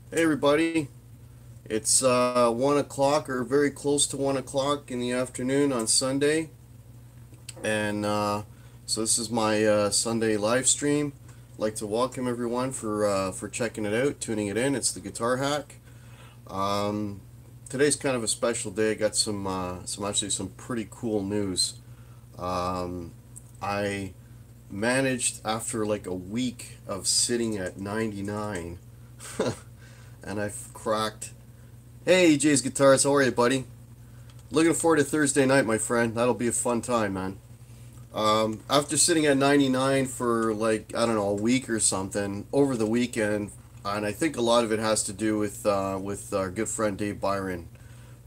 Hey everybody, it's 1 o'clock or very close to 1 o'clock in the afternoon on Sunday, and so this is my Sunday live stream. I'd like to welcome everyone for checking it out, tuning it in. It's the Guitar Hack. Um, Today's kind of a special day. I got some pretty cool news. I managed after like a week of sitting at 99 and I've cracked. Hey, EJ's Guitars, how are you, buddy? Looking forward to Thursday night, my friend. That'll be a fun time, man. After sitting at 99 for like, I don't know, a week or something over the weekend, and I think a lot of it has to do with our good friend Dave Byron.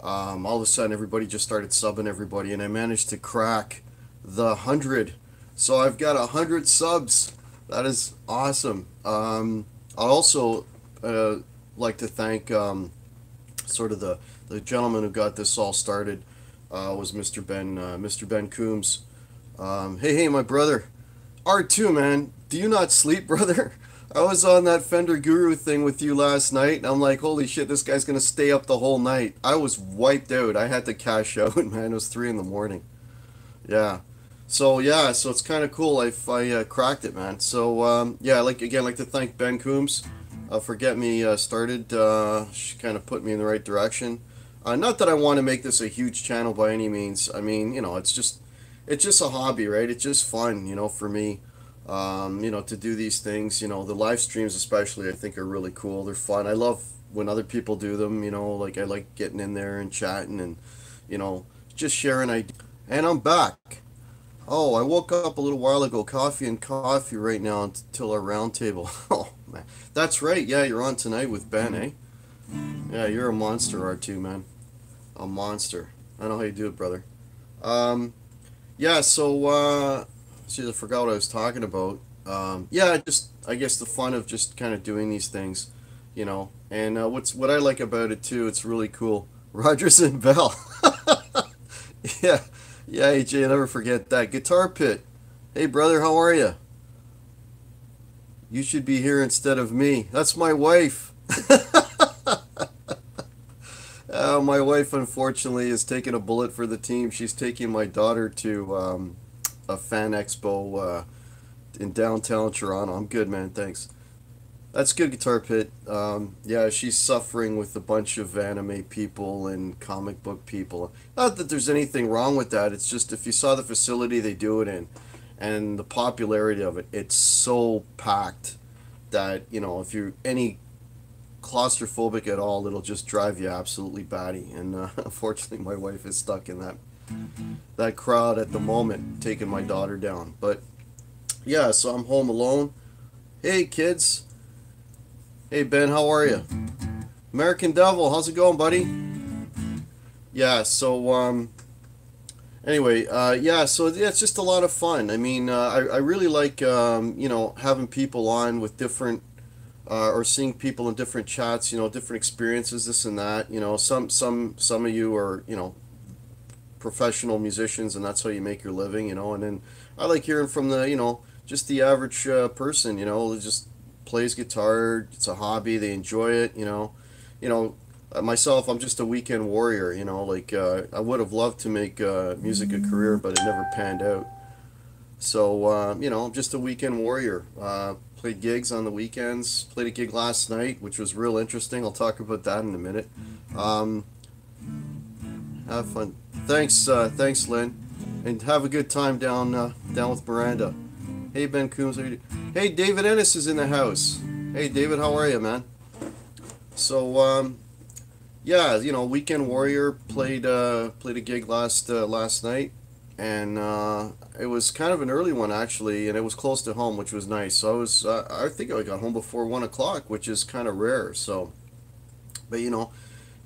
All of a sudden, everybody just started subbing everybody, and I managed to crack the 100. So I've got 100 subs. That is awesome. I'd also like to thank sort of the gentleman who got this all started was Mr. Ben Coombs. Hey, my brother. R2, man. Do you not sleep, brother? I was on that Fender Guru thing with you last night, and I'm like, holy shit, this guy's gonna stay up the whole night. I was wiped out. I had to cash out, man. It was 3 in the morning. Yeah. So it's kind of cool. I cracked it, man. So yeah, like to thank Ben Coombs for getting me started. She kind of put me in the right direction. Not that I want to make this a huge channel by any means. I mean, it's just a hobby, right? It's just fun, for me. To do these things. The live streams especially, I think are really cool. They're fun. I love when other people do them. Like I like getting in there and chatting and you know just sharing ideas. And I'm back. Oh, I woke up a little while ago. Coffee and coffee right now until our round table. Oh man, that's right. Yeah, you're on tonight with Ben, eh? Yeah, you're a monster, R2, man. A monster. I know how you do it, brother. Um, yeah. See, I forgot what I was talking about. Yeah, just I guess the fun of just kind of doing these things, And what I like about it too, it's really cool. Rogers and Bell. Yeah, yeah, AJ, never forget that. Guitar Pit. Hey, brother, how are you? You should be here instead of me. That's my wife. My wife, unfortunately, is taking a bullet for the team. She's taking my daughter to a fan expo in downtown Toronto. I'm good, man. Thanks. That's good, Guitar Pit. Yeah, she's suffering with a bunch of anime people and comic book people. Not that there's anything wrong with that. It's just if you saw the facility they do it in and the popularity of it, it's so packed that, if you're any claustrophobic at all, it'll just drive you absolutely batty. And unfortunately, my wife is stuck in that crowd at the moment, taking my daughter down. But yeah, so I'm home alone. Hey, kids. Hey Ben, how are you? American Devil, how's it going, buddy? Yeah, so anyway, yeah, so yeah, it's just a lot of fun. I mean, I really like having people on with different or seeing people in different chats, different experiences, this and that. Some of you are, professional musicians and that's how you make your living, and then I like hearing from the, just the average person, that just plays guitar. It's a hobby. They enjoy it. Myself, I'm just a weekend warrior. Like I would have loved to make music a career, but it never panned out. So I'm just a weekend warrior. Played gigs on the weekends. Played a gig last night, which was real interesting. I'll talk about that in a minute. Um, have fun. Thanks, Lynn, and have a good time down with Miranda. Hey Ben Coombs, how you doing? Hey, David Ennis is in the house. Hey David, how are you, man? So yeah, Weekend Warrior played a gig last night, and it was kind of an early one actually, and it was close to home, which was nice. So I think I got home before 1 o'clock, which is kind of rare. So, but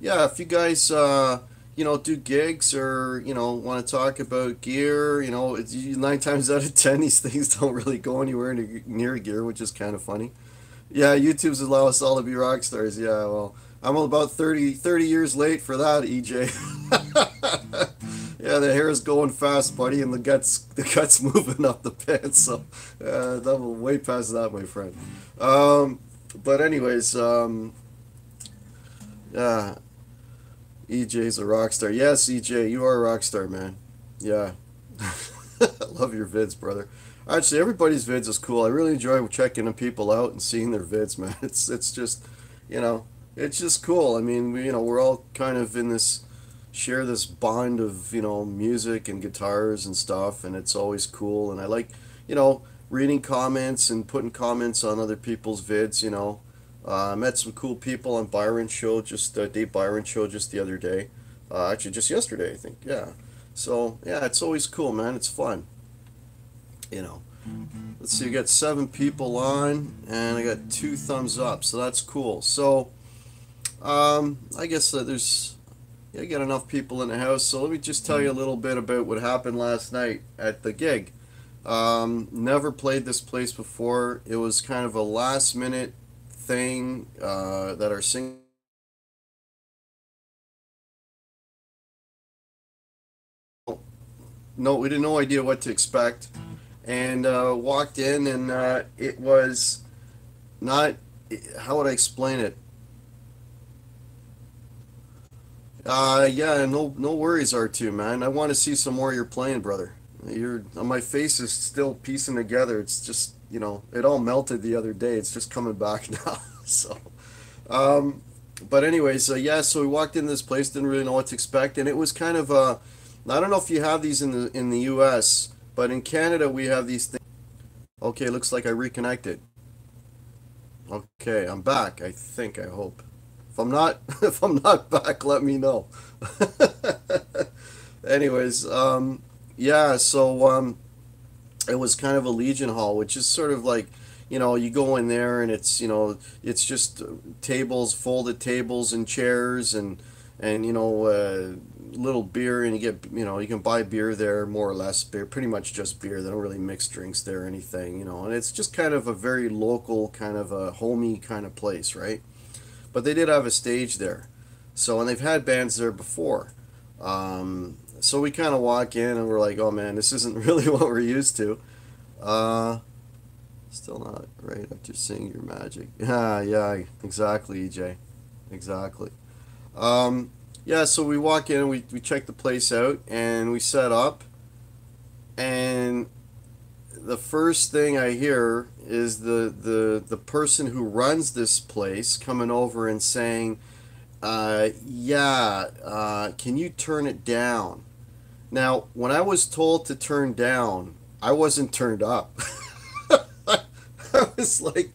yeah, if you guys do gigs or want to talk about gear, it's 9 times out of 10 these things don't really go anywhere near gear, which is kind of funny. Yeah, YouTube's allow us all to be rock stars. Yeah, well, I'm about 30 years late for that, EJ. Yeah, the hair is going fast, buddy, and the guts moving up the pants. So that will way past that, my friend. But anyways, Yeah, EJ's a rock star. Yes, EJ, you are a rock star, man. Yeah. Love your vids, brother. Actually, everybody's vids is cool. I really enjoy checking people out and seeing their vids, man. It's just, you know, it's just cool. I mean, we're all kind of in this share this bond of, music and guitars and stuff, and it's always cool. And I like, reading comments and putting comments on other people's vids. I met some cool people on Byron's show, just Dave Byron's show just the other day. Actually, just yesterday, I think. Yeah. So, yeah, it's always cool, man. It's fun. You know. Let's see, we got 7 people on, and I got 2 thumbs up, so that's cool. So, I guess there's, yeah, I got enough people in the house, so let me just tell you a little bit about what happened last night at the gig. Never played this place before. It was kind of a last minute thing that our singer. No, we didn't no idea what to expect, and walked in, and it was not. How would I explain it? Yeah, no worries, R2, man. I want to see some more of your playing, brother. My face is still piecing together. It's just, it all melted the other day. It's just coming back now. So, but anyways, yeah. So we walked in this place, didn't really know what to expect, and it was kind of I don't know if you have these in the U.S., but in Canada we have these things. Okay, looks like I reconnected. Okay, I'm back. I think. I hope. If I'm not, if I'm not back, let me know. Anyways, yeah. So it was kind of a Legion Hall, which is sort of like, you go in there and it's just tables, folded tables and chairs and little beer, and you get, you can buy beer there, more or less beer, pretty much just beer. They don't really mix drinks there or anything, and it's just kind of a very local, kind of a homey kind of place, right? But they did have a stage there. So, and they've had bands there before. So we kind of walk in and we're like, oh man, this isn't really what we're used to. Uh, Still not right after seeing your magic. Yeah, yeah, exactly, EJ. Exactly. Yeah, so we walk in and we check the place out and we set up. And the first thing I hear is the person who runs this place coming over and saying, yeah, can you turn it down? Now, when I was told to turn down, I wasn't turned up. I was like,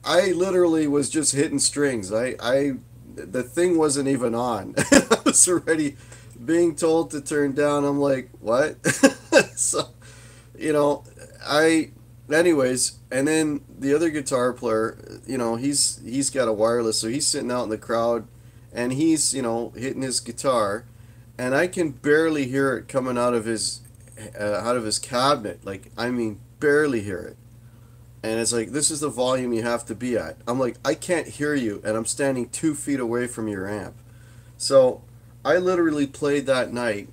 I literally was just hitting strings. The thing wasn't even on. I was already being told to turn down. I'm like, what? So, you know, anyways, and then the other guitar player, he's got a wireless, so he's sitting out in the crowd, and he's, hitting his guitar, and I can barely hear it coming out of his cabinet. Like, I mean, barely hear it. And it's like, this is the volume you have to be at. I'm like, I can't hear you, and I'm standing 2 feet away from your amp. So I literally played that night.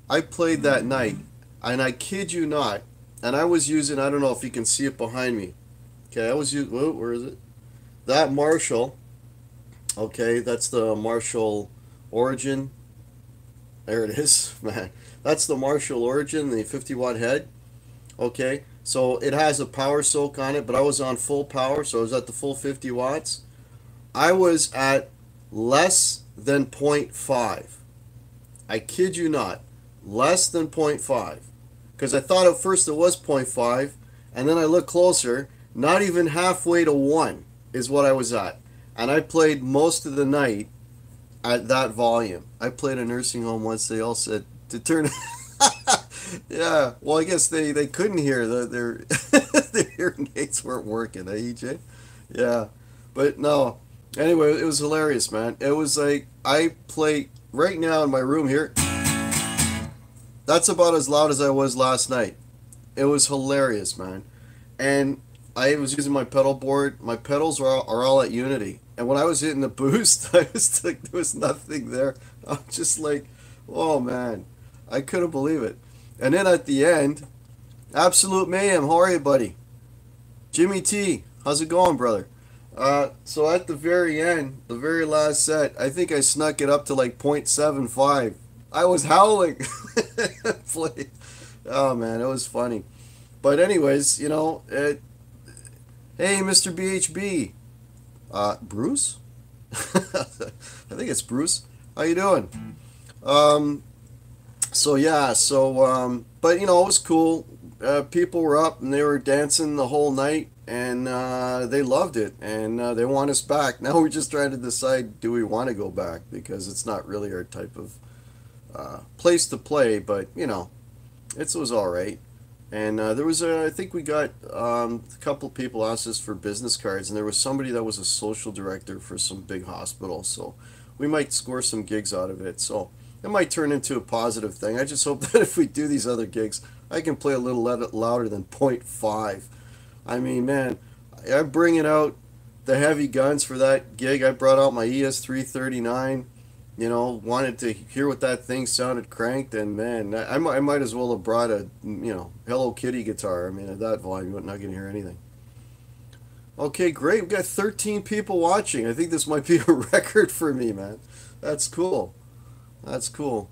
And I kid you not, and I was using, I don't know if you can see it behind me. Okay, I was using, where is it? That Marshall. Okay, that's the Marshall Origin. There it is, man. That's the Marshall Origin, the 50-watt head. Okay, so it has a power soak on it, but I was on full power, so I was at the full 50 watts. I was at less than 0.5. I kid you not, less than 0.5. Because I thought at first it was 0.5, and then I looked closer, not even halfway to 1 is what I was at. And I played most of the night at that volume. I played a nursing home once, they all said to turn. Yeah, well, I guess they couldn't hear, their their hearing aids weren't working, EJ? Yeah, but no. Anyway, it was hilarious, man. It was like, I play right now in my room here. That's about as loud as I was last night. It was hilarious, man. And I was using my pedal board. My pedals are all at unity. And when I was hitting the boost, I was like, there was nothing there. I'm just like, oh man, I couldn't believe it. And then at the end, Absolute Mayhem, how are you, buddy? Jimmy T, how's it going, brother? So at the very end, the very last set, I think I snuck it up to like 0.75. I was howling. Play. Oh man, it was funny. But anyways, hey, Mr. BHB. Bruce? I think it's Bruce. How you doing? Um, so yeah, but it was cool. People were up and they were dancing the whole night, and they loved it, and they want us back. Now we're just trying to decide, do we want to go back, because it's not really our type of place to play, but it was all right. And there was I think we got a couple of people asked us for business cards, and there was somebody that was a social director for some big hospital, so we might score some gigs out of it. So it might turn into a positive thing. I just hope that if we do these other gigs, I can play a little louder than point 0.5. I mean, man, I'm bringing out the heavy guns for that gig. I brought out my ES339. Wanted to hear what that thing sounded cranked, and man, I might as well have brought a, Hello Kitty guitar. I mean, at that volume, you're not going to hear anything. Okay, great. We've got 13 people watching. I think this might be a record for me, man. That's cool. That's cool.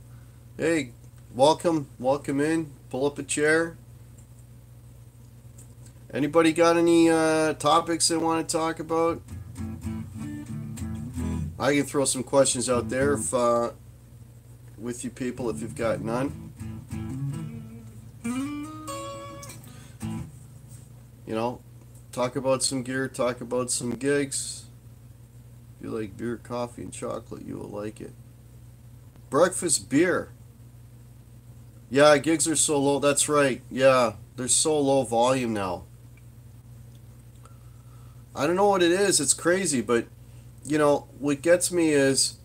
Hey, welcome in. Pull up a chair. Anybody got any topics they want to talk about? I can throw some questions out there if, with you people if you've got none. Talk about some gear, talk about some gigs. If you like beer, coffee, and chocolate, you will like it. Breakfast beer. Yeah, gigs are so low. That's right. Yeah, they're so low volume now. I don't know what it is. It's crazy, but what gets me is,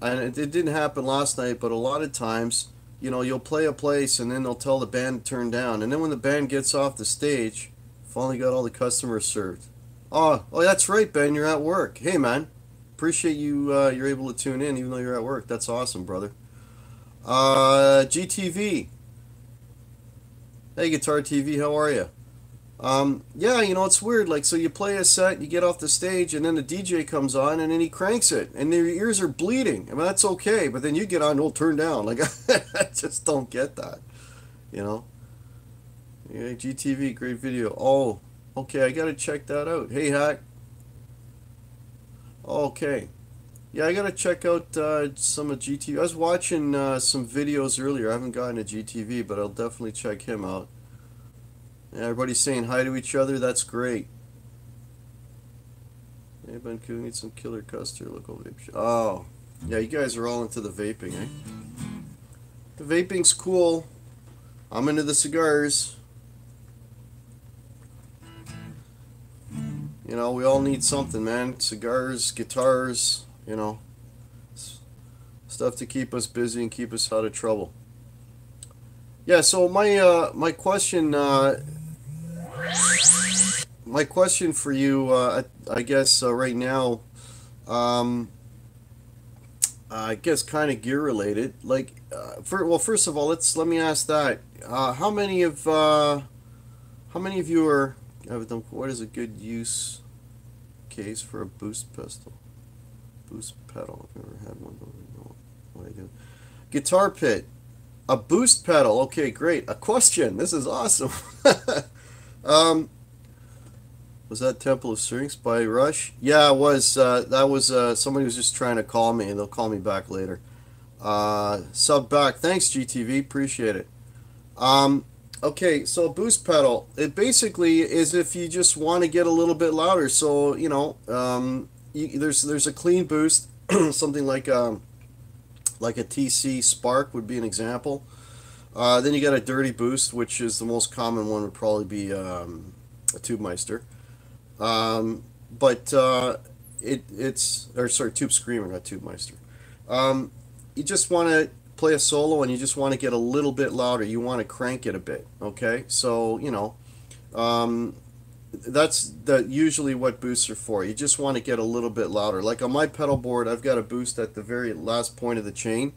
and it didn't happen last night, but a lot of times, you'll play a place and then they'll tell the band to turn down, and then when the band gets off the stage, finally got all the customers served. Oh, that's right, Ben. You're at work. Hey, man, appreciate you. You're able to tune in even though you're at work. That's awesome, brother. GTV. Hey, Guitar TV. How are you? Yeah, it's weird. Like, so you play a set, you get off the stage, and then the DJ comes on, and then he cranks it, and your ears are bleeding. I mean, that's okay, but then you get on, don't turn down. Like, I just don't get that, you know? Yeah, GTV, great video. Oh, okay, I gotta check that out. Hey, Hack. Okay. Yeah, I gotta check out some of GTV. I was watching some videos earlier. I haven't gotten to GTV, but I'll definitely check him out. Yeah, everybody's saying hi to each other. That's great. Hey, Ben, could we need some killer custard? Local vape shop. Oh, yeah, you guys are all into the vaping, eh? The vaping's cool. I'm into the cigars. We all need something, man. Cigars, guitars, stuff to keep us busy and keep us out of trouble. Yeah, so my question for you, I guess right now, I guess kind of gear related. Like, first of all, let me ask that. How many of you are have done? What is a good use case for a boost pedal? Boost pedal. I've never had one. Don't know what I do. Guitar pit. A boost pedal. Okay, great. A question. This is awesome. Was that Temple of Strings by Rush? Yeah, it was. That was somebody was just trying to call me, and they'll call me back later. Sub back. Thanks, GTV. Appreciate it. Okay, so boost pedal. It basically is if you just want to get a little bit louder. So there's a clean boost, something like a TC Spark would be an example. Then you got a dirty boost, which is the most common one, would probably be a Tube Meister. Tube Screamer, not Tube Meister. You just want to play a solo and you just want to get a little bit louder. You want to crank it a bit, okay? So, that's usually what boosts are for. You just want to get a little bit louder. Like on my pedal board, I've got a boost at the very last point of the chain.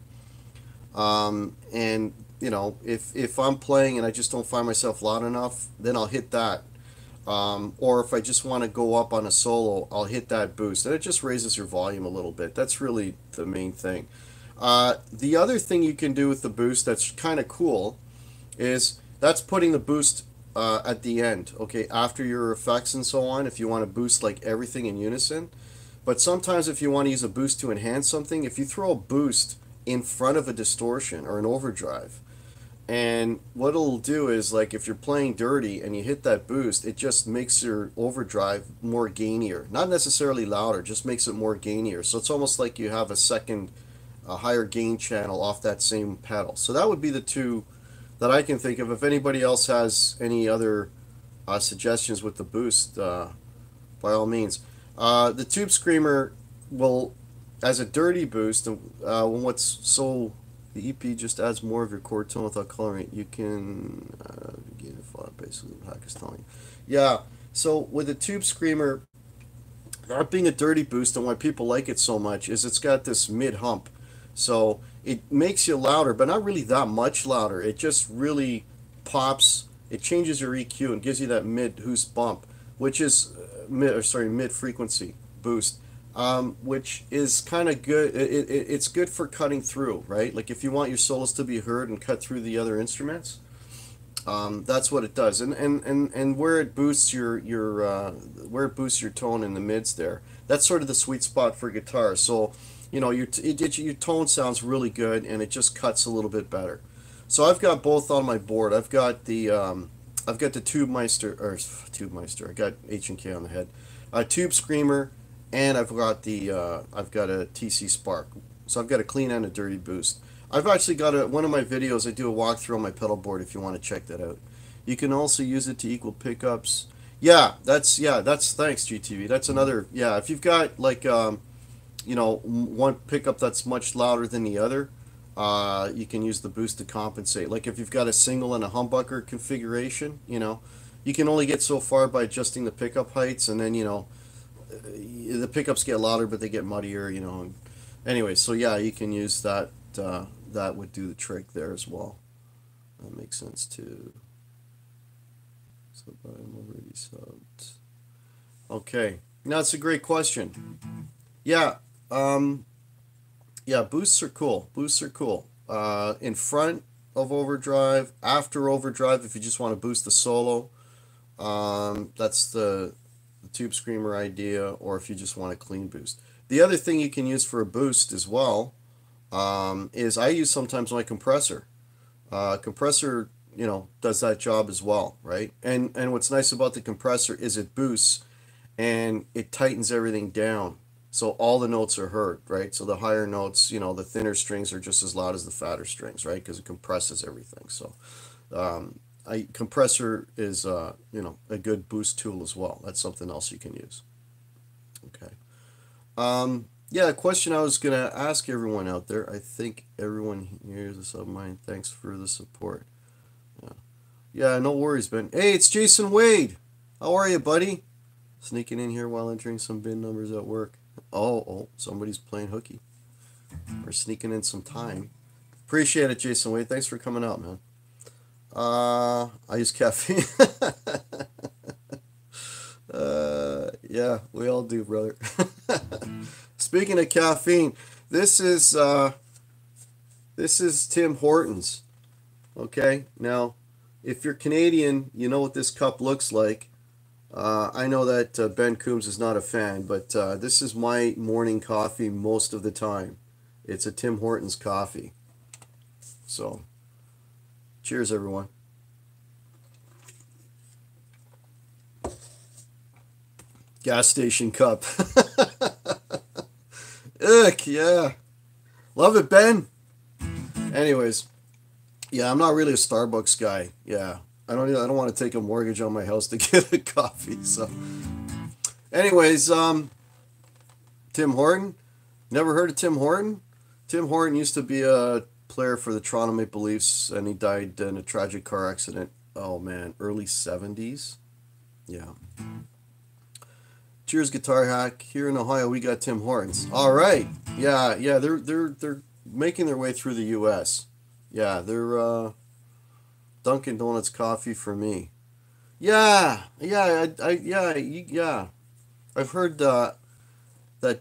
And if I'm playing and I just don't find myself loud enough, then I'll hit that. Or if I just want to go up on a solo, I'll hit that boost, and it just raises your volume a little bit. That's really the main thing. The other thing you can do with the boost that's kind of cool is that's putting the boost at the end, okay, after your effects and so on, if you want to boost like everything in unison. But sometimes if you want to use a boost to enhance something, if you throw a boost in front of a distortion or an overdrive, and what it'll do is, like, if you're playing dirty and you hit that boost, it just makes your overdrive more gainier. Not necessarily louder, just makes it more gainier. So it's almost like you have a second, a higher gain channel off that same pedal. So that would be the two that I can think of. If anybody else has any other suggestions with the boost, by all means. The Tube Screamer will, as a dirty boost, what's so the EP just adds more of your chord tone without coloring it. You can get it basically what Hack is telling you. Yeah. So with the Tube Screamer, that being a dirty boost, and why people like it so much is it's got this mid hump, so it makes you louder, but not really that much louder. It just really pops. It changes your EQ and gives you that mid boost bump, which is mid frequency boost, which is kind of good. It's good for cutting through, right? Like if you want your solos to be heard and cut through the other instruments, that's what it does. And where it boosts where it boosts your tone in the mids there, that's sort of the sweet spot for guitar. So you know your tone sounds really good, and it just cuts a little bit better. So I've got both on my board. I've got the Tube Meister, or Tube Meister. I got H and K on the head. Tube Screamer, and I've got a TC Spark. So I've got a clean and a dirty boost. I've actually got one of my videos. I do a walkthrough on my pedal board if you want to check that out. You can also use it to equal pickups. That's thanks GTV. That's another, if you've got like one pickup that's much louder than the other, you can use the boost to compensate. Like if you've got a single and a humbucker configuration, you can only get so far by adjusting the pickup heights, and then the pickups get louder but they get muddier, anyway, so yeah, you can use that. That would do the trick there as well. That makes sense too. So I'm already subbed. Okay, now it's a great question. Yeah, boosts are cool. Boosts are cool. In front of overdrive, after overdrive, if you just want to boost the solo, that's the Tube Screamer idea, or if you just want a clean boost. The other thing you can use for a boost as well is I use sometimes my compressor. Compressor, does that job as well, right? And what's nice about the compressor is it boosts and it tightens everything down. So all the notes are heard, right? So the higher notes, the thinner strings are just as loud as the fatter strings, right? Because it compresses everything. So compressor is, a good boost tool as well. That's something else you can use. Okay. A question I was going to ask everyone out there. I think everyone here is of mine. Thanks for the support. Yeah, no worries, Ben. Hey, it's Jason Wade. How are you, buddy? Sneaking in here while entering some bin numbers at work. Oh, somebody's playing hooky. We're sneaking in some time. Appreciate it, Jason Wade. Thanks for coming out, man. I use caffeine. Yeah, we all do, brother. Speaking of caffeine, this is Tim Hortons. Okay, now if you're Canadian, you know what this cup looks like. I know that Ben Coombs is not a fan, but this is my morning coffee most of the time. It's a Tim Hortons coffee. So, cheers, everyone. Gas station cup. Ick, yeah. Love it, Ben. Anyways, yeah, I'm not really a Starbucks guy. Yeah. I don't want to take a mortgage on my house to get a coffee. So, anyways, Tim Horton. Never heard of Tim Horton? Tim Horton used to be a player for the Toronto Maple Leafs, and he died in a tragic car accident. Oh man, early 70s. Yeah. Cheers, Guitar Hack. Here in Ohio, we got Tim Hortons. All right. Yeah. They're making their way through the U.S. Yeah, they're Dunkin' Donuts coffee for me. Yeah. I've heard that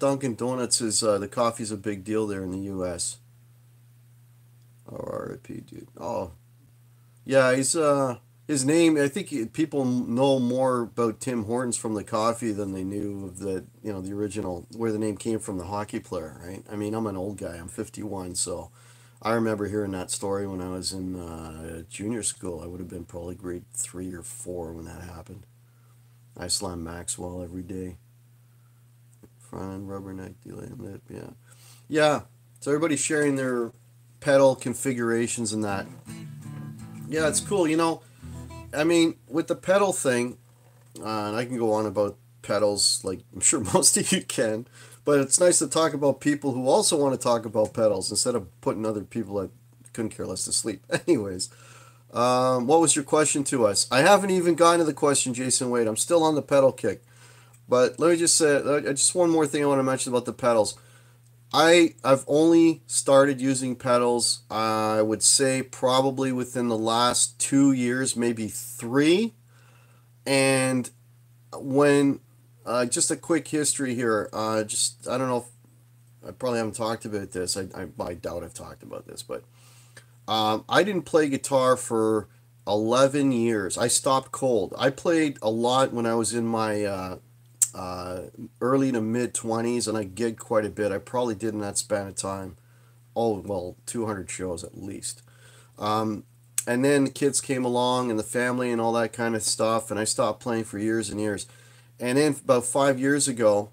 Dunkin' Donuts is the coffee's a big deal there in the U.S. Or RIP, dude. Oh, yeah, he's his name. I think people know more about Tim Hortons from the coffee than they knew of the original where the name came from, the hockey player, right? I mean, I'm an old guy. I'm 51, so I remember hearing that story when I was in junior school. I would have been probably grade 3 or 4 when that happened. I slam Maxwell every day. Front end rubberneck delay lip, yeah. Yeah. So everybody's sharing their pedal configurations and that. Yeah, it's cool. I mean, with the pedal thing, and I can go on about pedals like I'm sure most of you can, but it's nice to talk about people who also want to talk about pedals instead of putting other people that couldn't care less to sleep. Anyways, what was your question to us? I haven't even gotten to the question, Jason Wade. I'm still on the pedal kick. But let me just say, just one more thing I want to mention about the pedals. I've only started using pedals, I would say probably within the last 2 years, maybe three. And when just a quick history here, just I don't know if I probably haven't talked about this. I doubt I've talked about this, but I didn't play guitar for 11 years. I stopped cold. I played a lot when I was in my uh, early to mid 20s, and I gigged quite a bit. I probably did in that span of time. Oh, well, 200 shows at least. Um, and then the kids came along and the family and all that kind of stuff, and I stopped playing for years and years. And then about 5 years ago,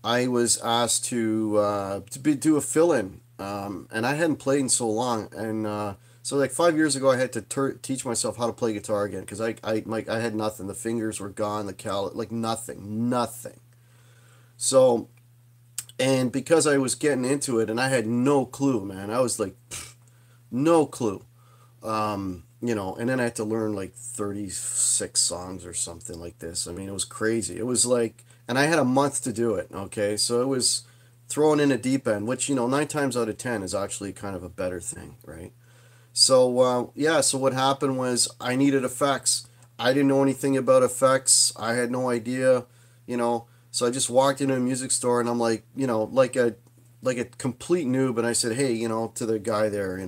I was asked to do a fill-in, and I hadn't played in so long, and so like 5 years ago, I had to teach myself how to play guitar again because I had nothing. The fingers were gone, the like nothing, nothing. So and because I was getting into it, and I had no clue, man, I was like no clue. And then I had to learn like 36 songs or something like this. I mean, it was crazy. It was like, and I had a month to do it, okay? So it was thrown in a deep end, which, 9 times out of 10 is actually kind of a better thing, right? So, yeah, so what happened was I needed effects. I didn't know anything about effects. I had no idea, you know. So I just walked into a music store and I'm like, like a complete noob, and I said, "Hey, to the guy there,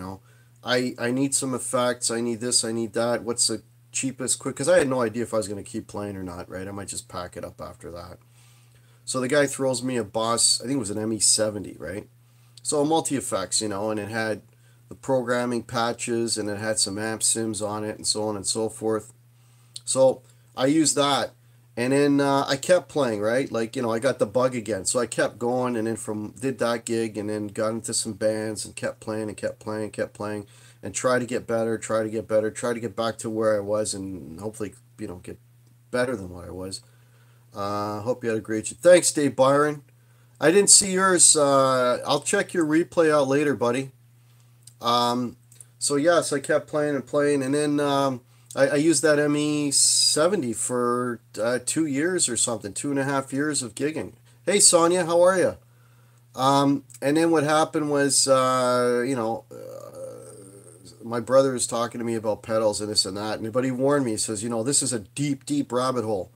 I need some effects. I need this, I need that. What's the cheapest quick?" Cuz I had no idea if I was going to keep playing or not, right? I might just pack it up after that. So the guy throws me a Boss, I think it was an ME70, right? So multi effects, and it had the programming patches and it had some amp sims on it and so on and so forth. So I used that, and then I kept playing, right? Like, I got the bug again. So I kept going, and then did that gig and then got into some bands and kept playing and kept playing, kept playing, and try to get better, try to get better, try to get back to where I was, and hopefully, get better than what I was. Hope you had a great. Thanks, Dave Byron. I didn't see yours. I'll check your replay out later, buddy. Um, so yes, I kept playing and playing, and then I used that ME70 for 2 years or something, 2.5 years of gigging. Hey Sonia, how are you? And then what happened was, my brother was talking to me about pedals and this and that, but he warned me. He says, this is a deep, deep rabbit hole.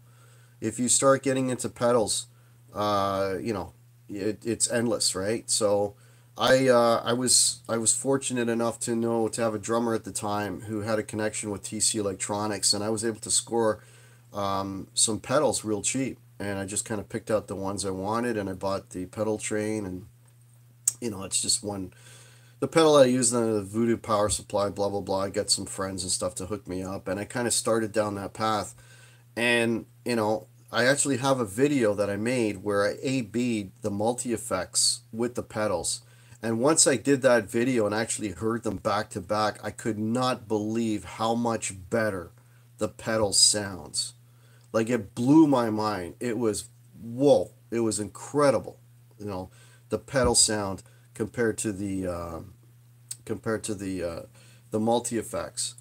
If you start getting into pedals, it's endless, right? So I was fortunate enough to have a drummer at the time who had a connection with TC Electronics, and I was able to score some pedals real cheap, and I just kind of picked out the ones I wanted, and I bought the pedal train, and it's just one. The pedal I used on the Voodoo Power Supply, blah blah blah. I got some friends and stuff to hook me up, and I kind of started down that path. And, I actually have a video that I made where I A-B'd the multi-effects with the pedals. And once I did that video and actually heard them back to back, I could not believe how much better the pedal sounds. Like, it blew my mind. It was, whoa, it was incredible. The pedal sound compared to the multi-effects.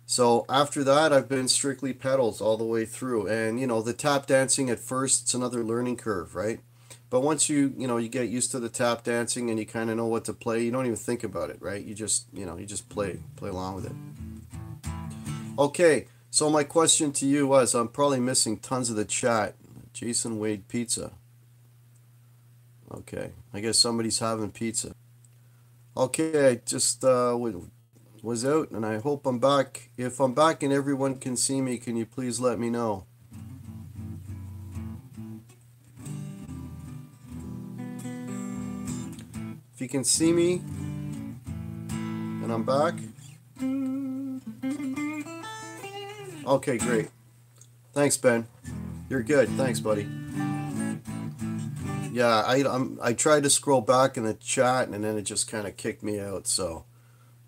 So after that, I've been strictly pedals all the way through. And, the tap dancing at first, it's another learning curve, right? But once you get used to the tap dancing and you kind of know what to play, you don't even think about it, right? You just play along with it. Okay, So my question to you was, I'm probably missing tons of the chat. Jason Wade Pizza. Okay, I guess somebody's having pizza. Okay, I just was out, and I hope I'm back. If I'm back and everyone can see me, can you please let me know? If you can see me, and I'm back. Okay, great. Thanks, Ben. You're good. Thanks, buddy. Yeah, I tried to scroll back in the chat, and then it just kind of kicked me out. So,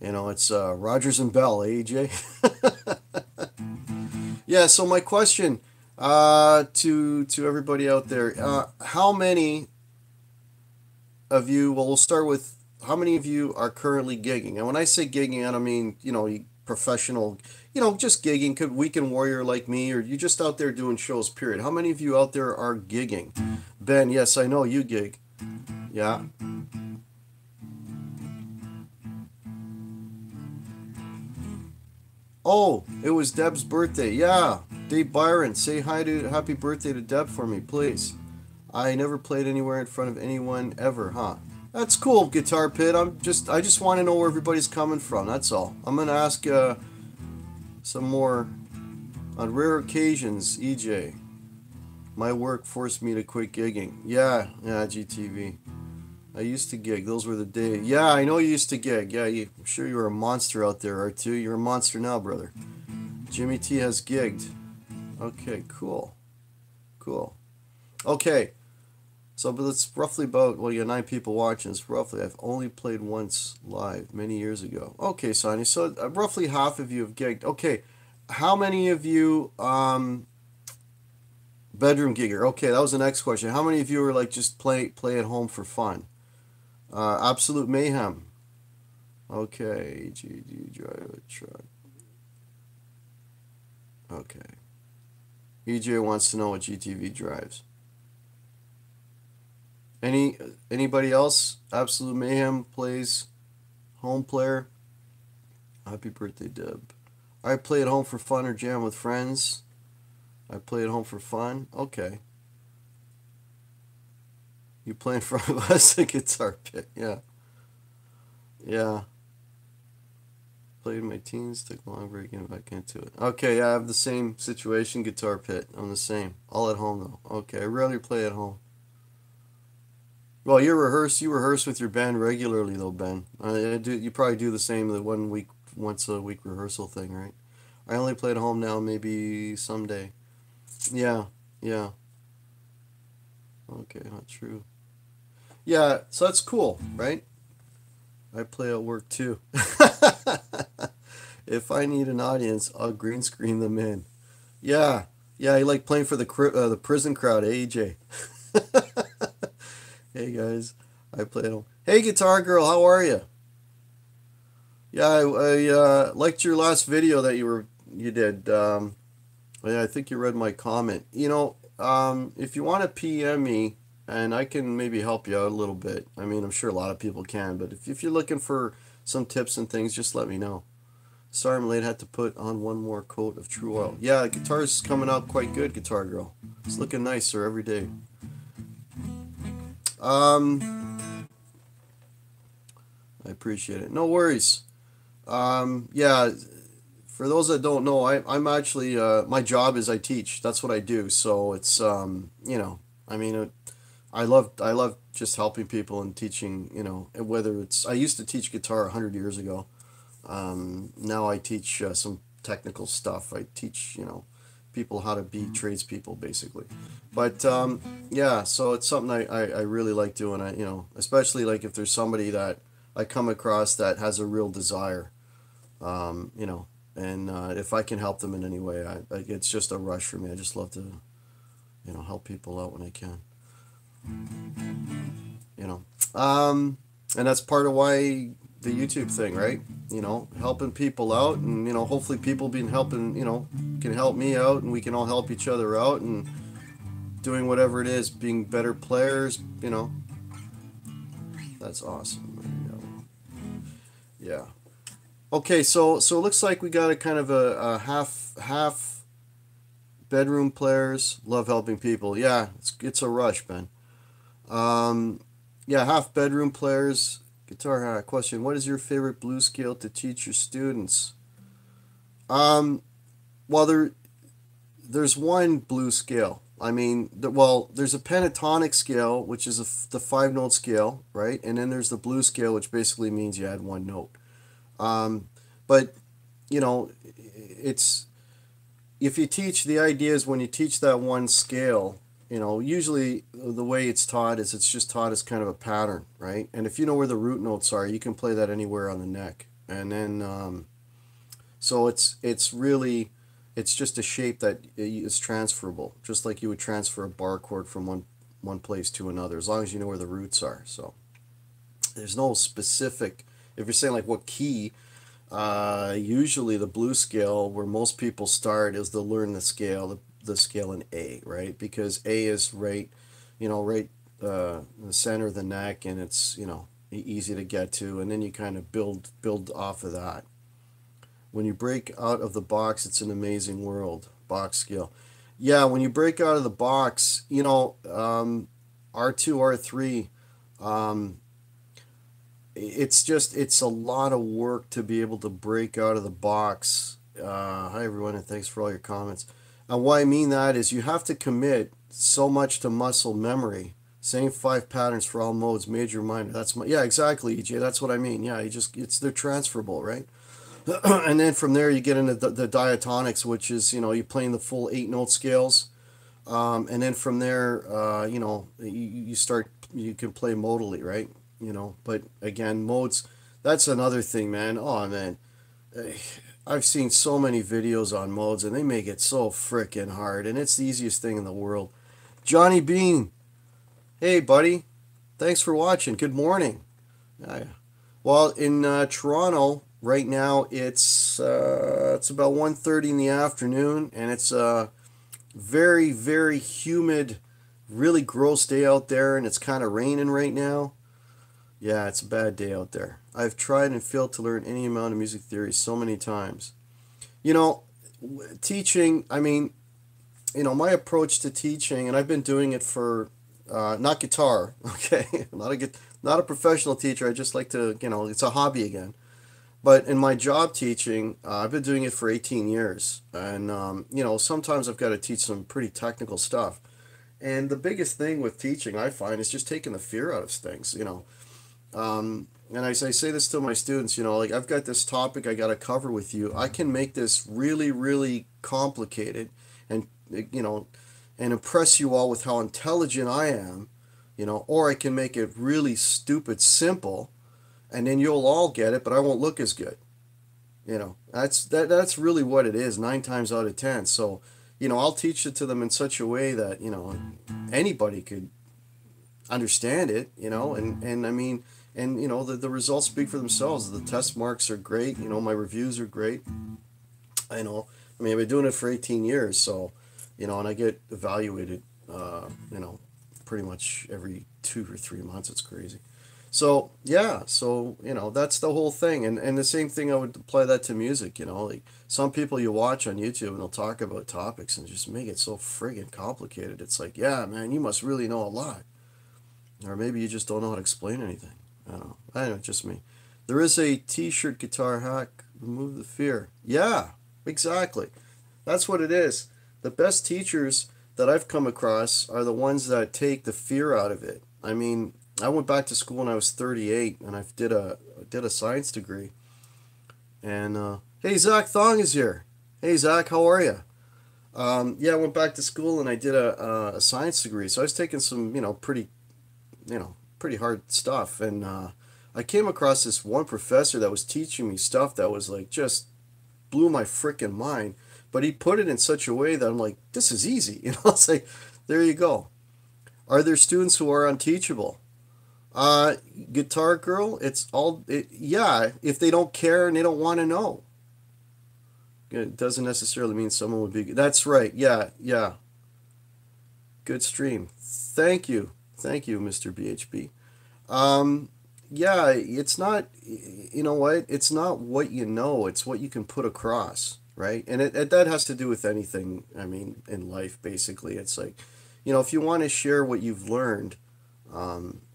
you know, it's Rogers and Bell, AJ. Yeah. So my question to everybody out there, how many of you? Well, we'll start with how many of you are currently gigging. And when I say gigging, I don't mean professional. Just gigging. Could weekend warrior like me, or you just out there doing shows. Period. How many of you out there are gigging? Ben, yes, I know you gig. Yeah. Oh, it was Deb's birthday. Yeah. Dave Byron, say happy birthday to Deb for me, please. I never played anywhere in front of anyone ever, huh? That's cool, Guitar Pit. I just want to know where everybody's coming from. That's all. I'm gonna ask some more on rare occasions. EJ, my work forced me to quit gigging. Yeah, GTV. I used to gig. Those were the days. Yeah, I know you used to gig. Yeah, I'm sure you were a monster out there, R2. You're a monster now, brother. Jimmy T has gigged. Okay, cool. Cool. Okay. So, but it's roughly about, well, you got 9 people watching. It's roughly, I've only played once live many years ago. Okay, Sonny. So, roughly half of you have gigged. Okay. How many of you, bedroom gigger? Okay, that was the next question. How many of you are like just play at home for fun? Absolute mayhem. Okay, GD drive a truck. Okay. EJ wants to know what GTV drives. Anybody else? Absolute mayhem plays home player. Happy birthday, Deb. I play at home for fun or jam with friends. I play at home for fun. Okay. You play in front of us, a Guitar Pit. Yeah. Yeah. Played in my teens, took long break, getting back into it. Okay, I have the same situation, Guitar Pit. I'm the same. All at home though. Okay, I rarely play at home. Well, you rehearse with your band regularly though, Ben. You probably do the same, the once a week rehearsal thing, right? I only play at home now, maybe someday. Yeah, yeah. Okay, not true. Yeah, so that's cool, right? I play at work too. If I need an audience, I'll green screen them in. Yeah, yeah. I like playing for the prison crowd, AJ. Hey guys, I play at home. Hey Guitar Girl, how are you? Yeah, I liked your last video that you did. Yeah, I think you read my comment. If you want to PM me, and I can maybe help you out a little bit. I mean, I'm sure a lot of people can, but if you're looking for some tips and things, just let me know. Sorry I'm late, had to put on one more coat of True Oil. Yeah, the guitar's coming out quite good, Guitar Girl. It's looking nicer every day. I appreciate it. No worries. Yeah, for those that don't know, I'm actually, my job is I teach. That's what I do. So it's, I mean, I love just helping people and teaching, whether it's, I used to teach guitar 100 years ago. Now I teach some technical stuff. I teach, people how to be tradespeople, basically. But yeah, so it's something I really like doing. Especially like if there's somebody that I come across that has a real desire, and if I can help them in any way, it's just a rush for me. I just love to, help people out when I can. And that's part of why the YouTube thing, right? Helping people out, and hopefully people being helping, can help me out, and we can all help each other out, and doing whatever it is, being better players, that's awesome. Yeah. Okay, so it looks like we got a kind of a half bedroom players love helping people. Yeah, it's a rush, Ben. Um, yeah, half bedroom players. Guitar question: what is your favorite blues scale to teach your students? Um, well, there's one blues scale. I mean, well, there's a pentatonic scale, which is the five note scale, right? And then there's the blues scale, which basically means you add one note. Um, but you know, it's if you teach the idea is when you teach that one scale, usually the way it's taught is it's just taught as kind of a pattern, right? And if you know where the root notes are, you can play that anywhere on the neck. And then so it's really it's just a shape that is transferable, just like you would transfer a bar chord from one place to another, as long as you know where the roots are. So there's no specific. If you're saying like what key, usually the blues scale where most people start is they'll learn the scale in A, right? Because A is right, right in the center of the neck, and it's easy to get to, and then you kind of build off of that. When you break out of the box, it's an amazing world. Box scale. Yeah, when you break out of the box, R2, R3, um, it's a lot of work to be able to break out of the box. Hi everyone, and thanks for all your comments. And why I mean that is you have to commit so much to muscle memory. Same five patterns for all modes, major, minor. Yeah, exactly, EJ. That's what I mean. Yeah, they're transferable, right? And then from there you get into the diatonics, which is you playing the full eight note scales, and then from there you can play modally, right? But again, modes, that's another thing, man. Oh man, I've seen so many videos on modes, and they make it so freaking hard, and it's the easiest thing in the world. Johnny Bean, hey buddy, thanks for watching. Good morning. Uh, well, in Toronto right now, it's about 1:30 in the afternoon, and it's a very very humid, really gross day out there, and it's kind of raining right now. Yeah, it's a bad day out there. I've tried and failed to learn any amount of music theory so many times. You know, teaching, I mean, my approach to teaching, and I've been doing it for not guitar, okay? Not a professional teacher. I just like to, it's a hobby again. But in my job teaching, I've been doing it for 18 years. And, sometimes I've got to teach some pretty technical stuff. And the biggest thing with teaching, I find, is just taking the fear out of things. And I say this to my students, like I've got this topic I got to cover with you. I can make this really, really complicated and, and impress you all with how intelligent I am, or I can make it really stupid simple and then you'll all get it, but I won't look as good. That's really what it is 9 times out of 10. So, I'll teach it to them in such a way that, anybody could understand it, and I mean, and the results speak for themselves. The test marks are great, my reviews are great. I mean, I've been doing it for 18 years, so and I get evaluated pretty much every 2 or 3 months. It's crazy. So yeah, so that's the whole thing, and the same thing I would apply that to music. Like some people you watch on YouTube and they'll talk about topics and just make it so friggin' complicated. It's like, yeah, man, you must really know a lot. Or maybe you just don't know how to explain anything. I don't know. I don't know, just me. There is a t-shirt guitar hack. Remove the fear. Yeah, exactly. That's what it is. The best teachers that I've come across are the ones that take the fear out of it. I mean, I went back to school when I was 38, and I did a science degree. And hey, Zach Thong is here. Hey, Zach, how are you? Yeah, I went back to school and I did a science degree. So I was taking some, pretty hard stuff. And I came across this one professor that was teaching me stuff that was like just blew my freaking mind. But he put it in such a way that I'm like, this is easy. It's like, there you go. Are there students who are unteachable? Guitar Girl, yeah, if they don't care and they don't want to know. It doesn't necessarily mean someone would be good. That's right. Yeah, yeah. Good stream. Thank you. Thank you, Mr. BHB. yeah, it's not, you know what? It's not what you know, it's what you can put across, right? And that has to do with anything, I mean, in life, basically. It's like, if you want to share what you've learned,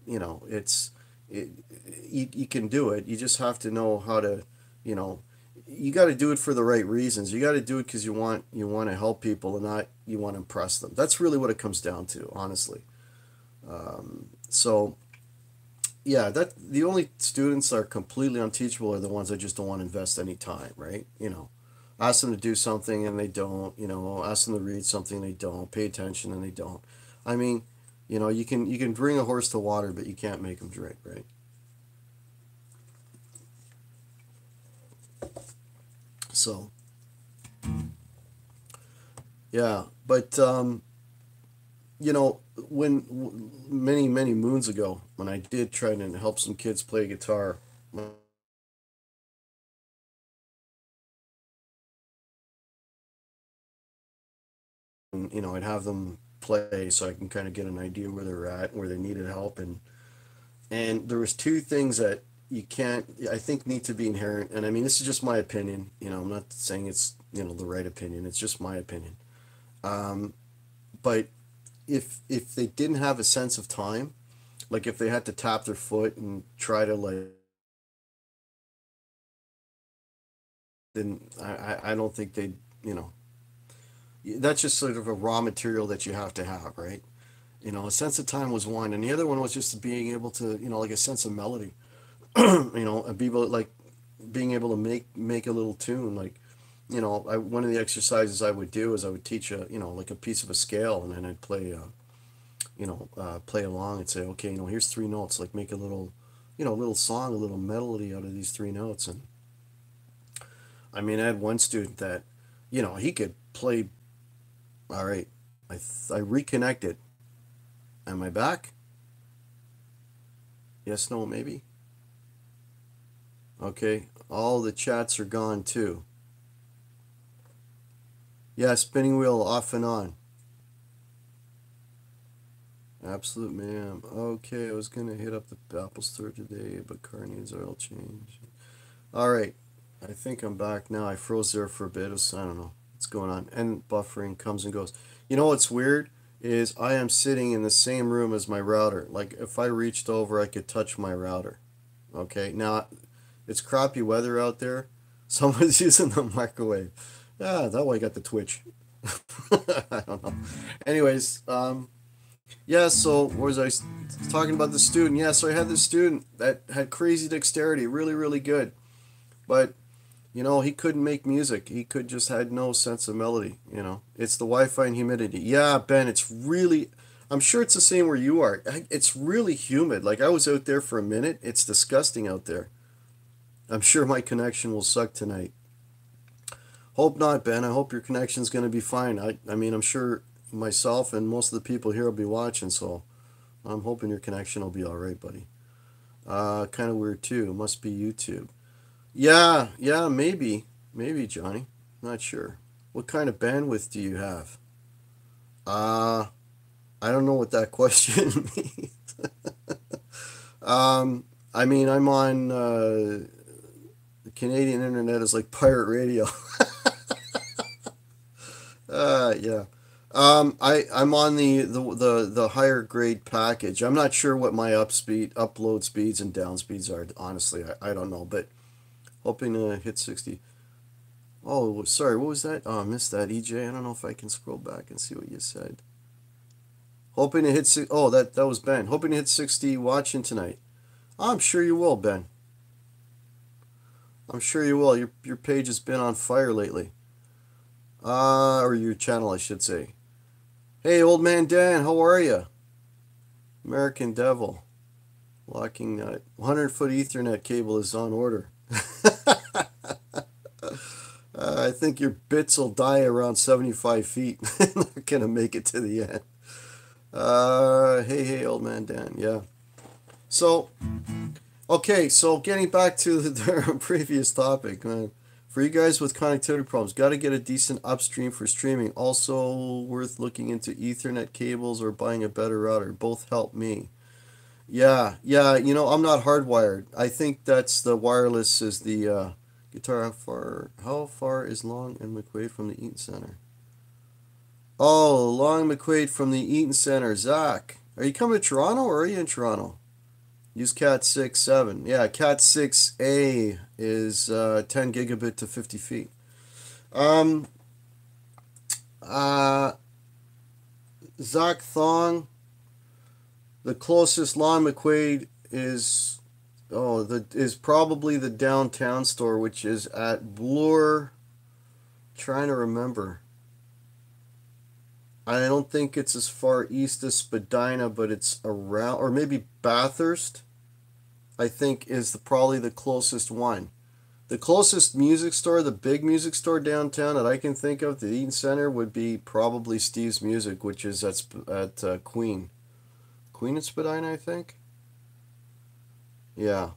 it's, it, you can do it. You just have to know how to, you know, you got to do it for the right reasons. You got to do it because you want to help people and not you want to impress them. That's really what it comes down to, honestly. So yeah, that the only students that are completely unteachable are the ones that just don't want to invest any time, right? Ask them to do something and they don't. Ask them to read something they don't. Pay attention and they don't. I mean, you can bring a horse to water, but you can't make him drink, right? So yeah, but many many moons ago, when I did try to help some kids play guitar, I'd have them play so I can kind of get an idea where they're at, where they needed help, and there was two things that you can't, I think, need to be inherent. And I mean, this is just my opinion. I'm not saying it's the right opinion. It's just my opinion. But if they didn't have a sense of time, like if they had to tap their foot and try to like, then I don't think they'd, that's just sort of a raw material that you have to have, right? A sense of time was one, and the other one was just being able to, like a sense of melody, and be able like being able to make a little tune, like, one of the exercises I would do is I would teach like a piece of a scale, and then I'd play along and say, okay, here's three notes, like make a little, little song, a little melody out of these three notes. And I mean, I had one student that, he could play. All right, I reconnected. Am I back? Yes, no, maybe. Okay, all the chats are gone too. Yeah, spinning wheel off and on. Absolute ma'am. Okay, I was gonna hit up the Apple store today, but car needs oil change. All right, I think I'm back now. I froze there for a bit. I don't know what's going on. And buffering comes and goes. You know what's weird is I am sitting in the same room as my router. Like if I reached over, I could touch my router. Okay, now it's crappy weather out there. Someone's using the microwave. Ah, that way I got the twitch. I don't know. Anyways, yeah, so what was I talking about the student? Yeah, so I had this student that had crazy dexterity, really, really good. But, he couldn't make music. He could just had no sense of melody. It's the Wi-Fi and humidity. Yeah, Ben, it's really, I'm sure it's the same where you are. It's really humid. Like I was out there for a minute. It's disgusting out there. I'm sure my connection will suck tonight. Hope not, Ben. I hope your connection's going to be fine. I mean, I'm sure myself and most of the people here will be watching, so I'm hoping your connection will be all right, buddy. Kind of weird too. It must be YouTube. Yeah, yeah, maybe, Johnny. Not sure. What kind of bandwidth do you have? Uh, I don't know what that question means. I mean, I'm on the Canadian internet is like pirate radio. Yeah. I'm on the higher grade package. I'm not sure what my upload speeds and down speeds are. Honestly, I don't know, but hoping to hit 60. Oh, sorry, what was that? Oh, I missed that, EJ. I don't know if I can scroll back and see what you said. Hoping to hit Oh, that was Ben. Hoping to hit 60 watching tonight. I'm sure you will, Ben. I'm sure you will. Your page has been on fire lately. Or your channel, I should say. Hey, old man Dan, how are you? American Devil. Locking nut. 100-foot Ethernet cable is on order. I think your bits will die around 75 feet. Not gonna make it to the end. Hey, old man Dan. Yeah. So, okay, so getting back to the previous topic, man. For you guys with connectivity problems, got to get a decent upstream for streaming. Also worth looking into Ethernet cables or buying a better router. Both help me. Yeah, yeah. You know, I'm not hardwired. I think that's the wireless is the guitar. How far is Long and McQuaid from the Eaton Center? Oh, Long McQuaid from the Eaton Center. Zach, are you coming to Toronto or are you in Toronto? Use Cat 6.7. Yeah, Cat 6A is 10 gigabit to 50 feet. Um, uh, Zach Thong, the closest Lon McQuaid is probably the downtown store, which is at Bloor. Trying to remember. I don't think it's as far east as Spadina, but it's around, or maybe Bathurst. I think is probably the closest one. The closest music store, the big music store downtown that I can think of, the Eaton Center, would be probably Steve's Music, which is at Queen. Queen and Spadina, I think. Yeah.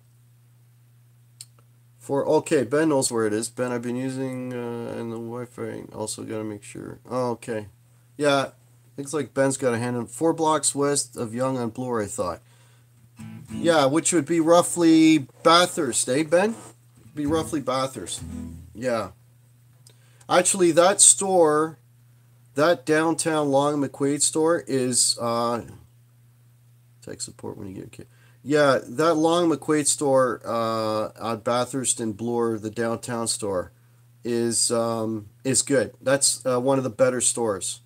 Okay, Ben knows where it is. Ben, I've been using and the Wi-Fi. Also got to make sure. Oh, okay. Yeah, looks like Ben's got a hand in 4 blocks west of Yonge on Bloor, I thought. Yeah, which would be roughly Bathurst, eh, Ben? Be roughly Bathurst. Yeah. Actually, that store, that downtown Long McQuaid store is tech support when you get a kid. Yeah, that Long McQuaid store on Bathurst and Bloor, the downtown store, is good. That's one of the better stores.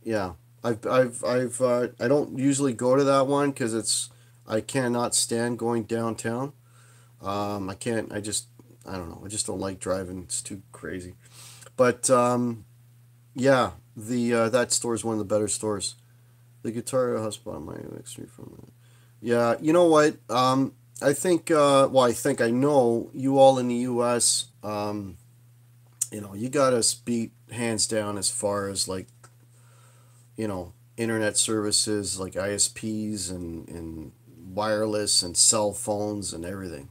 Yeah, I don't usually go to that one because I cannot stand going downtown. I can't. I don't know. I just don't like driving. It's too crazy. But yeah, the that store is one of the better stores. The guitar hotspot on my extreme from. Yeah, you know what? I think. Well, I know you all in the U.S. You got us beat hands down as far as like internet services like ISPs and wireless and cell phones and everything.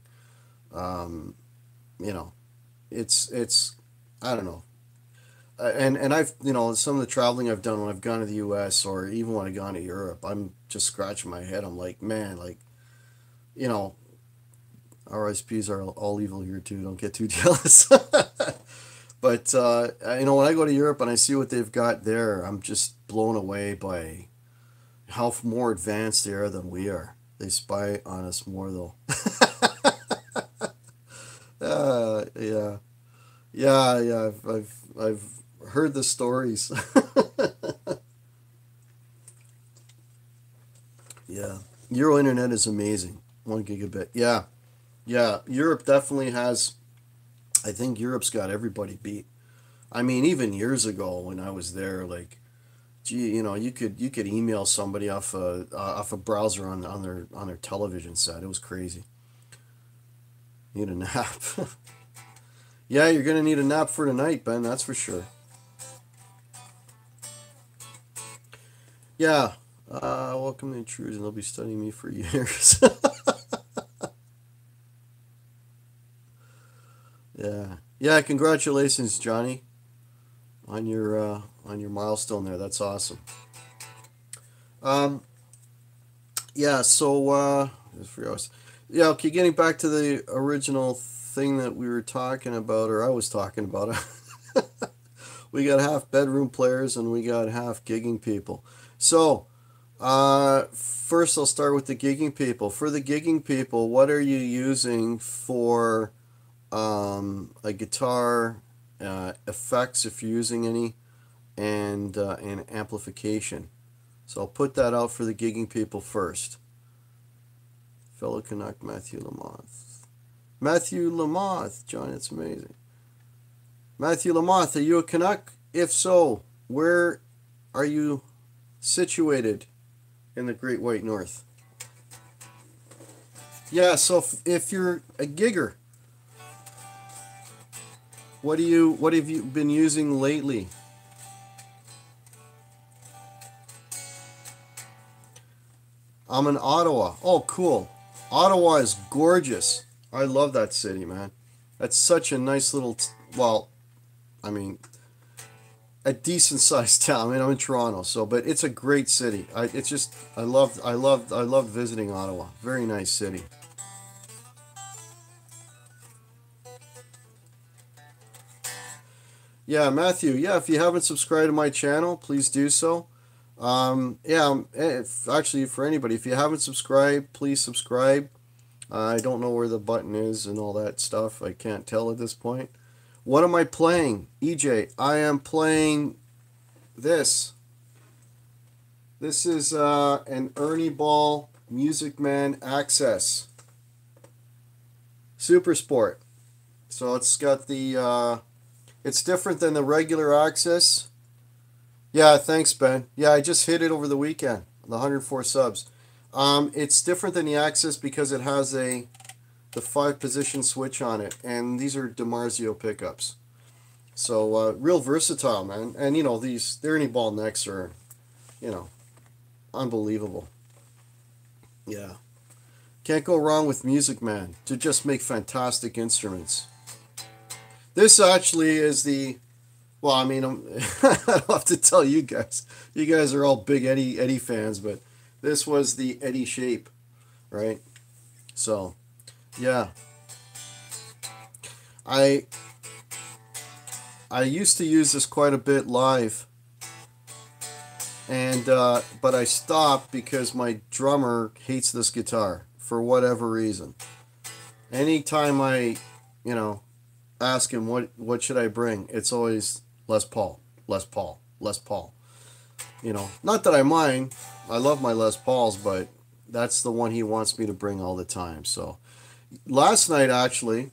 Um, you know, it's I don't know. And I've some of the traveling I've done when I've gone to the U.S. or even when I've gone to Europe, I'm just scratching my head. I'm like, man, like you know, RSPs are all evil here too. Don't get too jealous. But when I go to Europe and I see what they've got there, I'm just blown away by how more advanced they are than we are. They spy on us more though. Yeah, yeah. I've heard the stories. Yeah, Euro internet is amazing. 1 gigabit. Yeah, yeah. Europe definitely has. I think Europe's got everybody beat. I mean, even years ago when I was there, like, gee, you could email somebody off a browser on their television set. It was crazy. Need a nap. Yeah, you're gonna need a nap for tonight, Ben. That's for sure. Yeah. Welcome to Intrusion. They'll be studying me for years. Yeah. Yeah. Congratulations, Johnny, on your milestone there. That's awesome. Um. Yeah. So. Just for us. Yeah. Okay. Getting back to the original thing that we were talking about, or I was talking about. We got half bedroom players and we got half gigging people. So, first I'll start with the gigging people. For the gigging people, what are you using for a guitar, effects if you're using any, and amplification? So I'll put that out for the gigging people first. Fellow Canuck Matthew Lamoth. Matthew Lamoth, John, it's amazing. Matthew Lamoth, are you a Canuck? If so, where are you situated in the Great White North? Yeah, so if you're a gigger, what have you been using lately? I'm in Ottawa. Oh, cool. Ottawa is gorgeous. I love that city, man. That's such a nice little well, I mean, a decent sized town. I mean, I'm in Toronto, so but it's a great city. It's just I loved visiting Ottawa. Very nice city. Yeah, Matthew. Yeah, if you haven't subscribed to my channel, please do so. Yeah, if, actually, for anybody, if you haven't subscribed, please subscribe. I don't know where the button is and all that stuff. I can't tell at this point. What am I playing? EJ, I am playing this. This is an Ernie Ball Music Man Access Super Sport. So it's got the it's different than the regular Access. Yeah, thanks, Ben. Yeah, I just hit it over the weekend. The 104 subs. It's different than the Access because it has the 5-position switch on it, and these are DiMarzio pickups. So real versatile, man. And you know these the Ernie Ball necks are, you know, unbelievable. Yeah, can't go wrong with Music Man to just make fantastic instruments. This actually is the well, I mean, I don't have to tell you guys. You guys are all big Eddie fans, but this was the Eddie shape, right? So, yeah, I I used to use this quite a bit live, and but I stopped because my drummer hates this guitar for whatever reason. Anytime I, you know, ask him what should I bring, it's always Les Paul, Les Paul, Les Paul. You know, not that I mind. I love my Les Pauls, but that's the one he wants me to bring all the time. So last night, actually,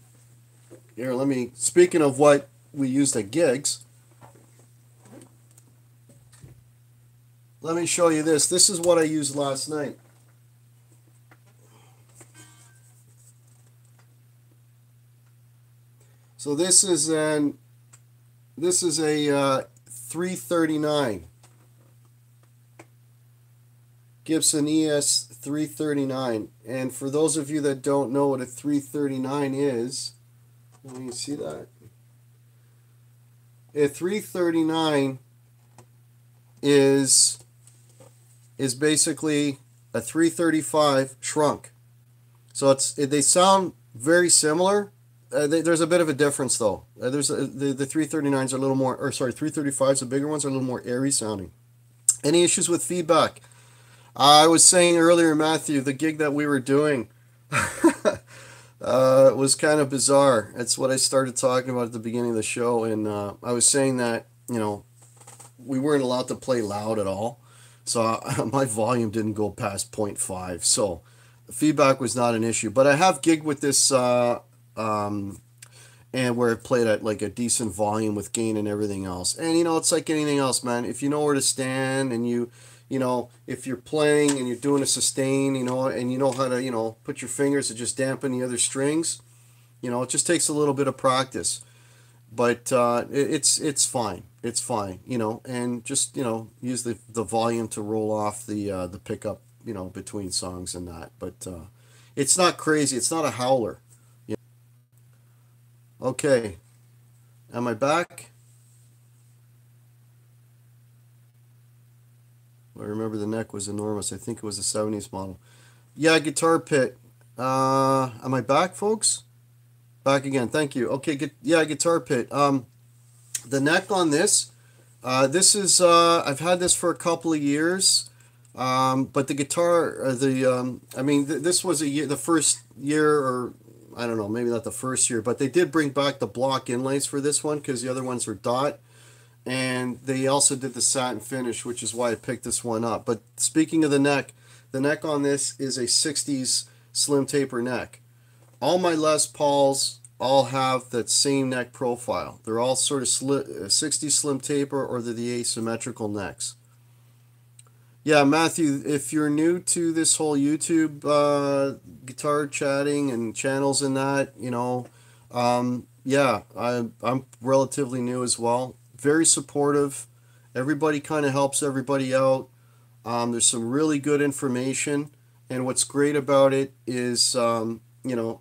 here, let me, speaking of what we used at gigs, let me show you this. This is what I used last night. So this is a 339 Gibson ES 339, and for those of you that don't know what a 339 is, let me see that. A 339 is basically a 335 shrunk. So they sound very similar. There's a bit of a difference though. The 339s are a little more, or sorry, 335s, the bigger ones, are a little more airy sounding. Any issues with feedback? I was saying earlier, Matthew, the gig that we were doing was kind of bizarre. That's what I started talking about at the beginning of the show, and I was saying that, you know, we weren't allowed to play loud at all, so my volume didn't go past 0.5, so the feedback was not an issue. But I have gigged with this, and where it played at like a decent volume with gain and everything else. And you know, it's like anything else, man. If you know where to stand, and you know, if you're playing and you're doing a sustain, you know, and you know how to, you know, put your fingers to just dampen the other strings, you know, it just takes a little bit of practice. But it's fine. It's fine, you know, and just, you know, use the volume to roll off the pickup, you know, between songs and that. But it's not crazy. It's not a howler. You know? Okay, am I back? I remember the neck was enormous. I think it was a 70s model. Yeah, Guitar Pit. Am I back, folks? Back again. Thank you. Okay, yeah, Guitar Pit. The neck on this, this is, I've had this for a couple of years. But the guitar, I mean, this was the first year, or I don't know, maybe not the first year, but they did bring back the block inlays for this one because the other ones were dot. And they also did the satin finish, which is why I picked this one up. But speaking of the neck on this is a 60s slim taper neck. All my Les Pauls all have that same neck profile. They're all sort of 60s slim taper, or they're the asymmetrical necks. Yeah, Matthew, if you're new to this whole YouTube guitar chatting and channels and that, you know, yeah, I'm relatively new as well. Very supportive. Everybody kind of helps everybody out. There's some really good information, and what's great about it is, you know,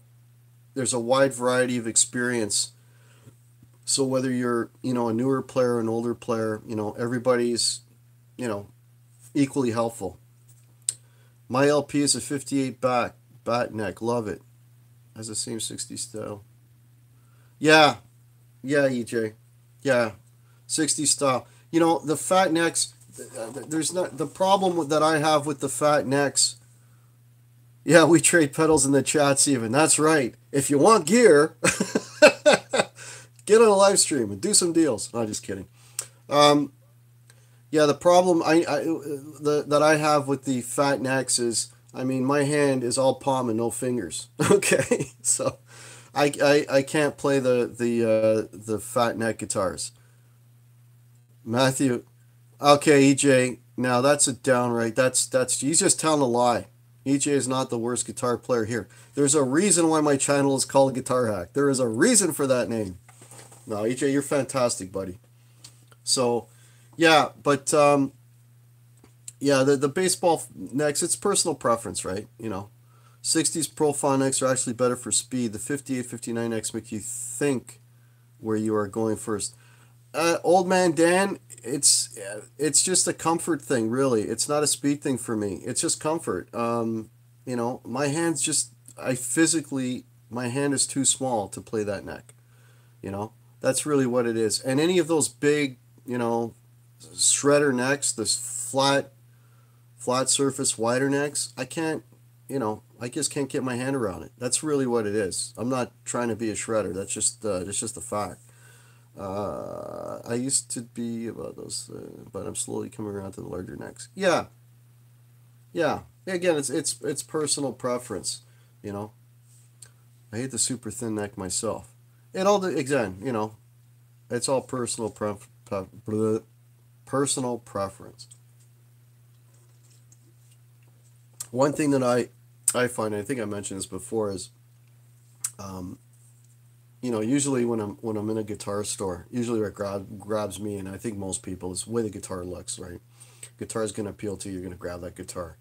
there's a wide variety of experience. So whether you're, a newer player, an older player, everybody's, you know, equally helpful. My LP is a 58 bat neck. Love it. Has the same 60 style. Yeah, yeah, EJ. Yeah, 60 style. The fat necks, there's not the problem that I have with the fat necks. Yeah, we trade pedals in the chats even. That's right. If you want gear, get on a live stream and do some deals. No, just kidding. Um, yeah, the problem that I have with the fat necks is, I mean, my hand is all palm and no fingers. Okay, so I can't play the fat neck guitars. Matthew, okay, EJ. Now that's a downright. That's he's just telling a lie. EJ is not the worst guitar player here. There's a reason why my channel is called Guitar Hack. There is a reason for that name. No, EJ, you're fantastic, buddy. So, yeah, but yeah, the baseball necks, it's personal preference, right? 60s profile necks are actually better for speed. The 58, 59 necks make you think where you are going first. Old man Dan, it's just a comfort thing, really. It's not a speed thing for me. It's just comfort. My hands just my hand is too small to play that neck. That's really what it is. And any of those big, shredder necks, this flat surface wider necks, I can't, I just can't get my hand around it. That's really what it is. I'm not trying to be a shredder. That's just a fact. I used to be about those, but I'm slowly coming around to the larger necks. Yeah, yeah. Again, it's personal preference. You know, I hate the super thin neck myself. Again, it's all personal preference. One thing that I find, and I think I mentioned this before, is um, usually when I'm in a guitar store, usually what grabs me, and I think most people, is the way the guitar looks, right? Guitar is going to appeal to you. You're going to grab that guitar.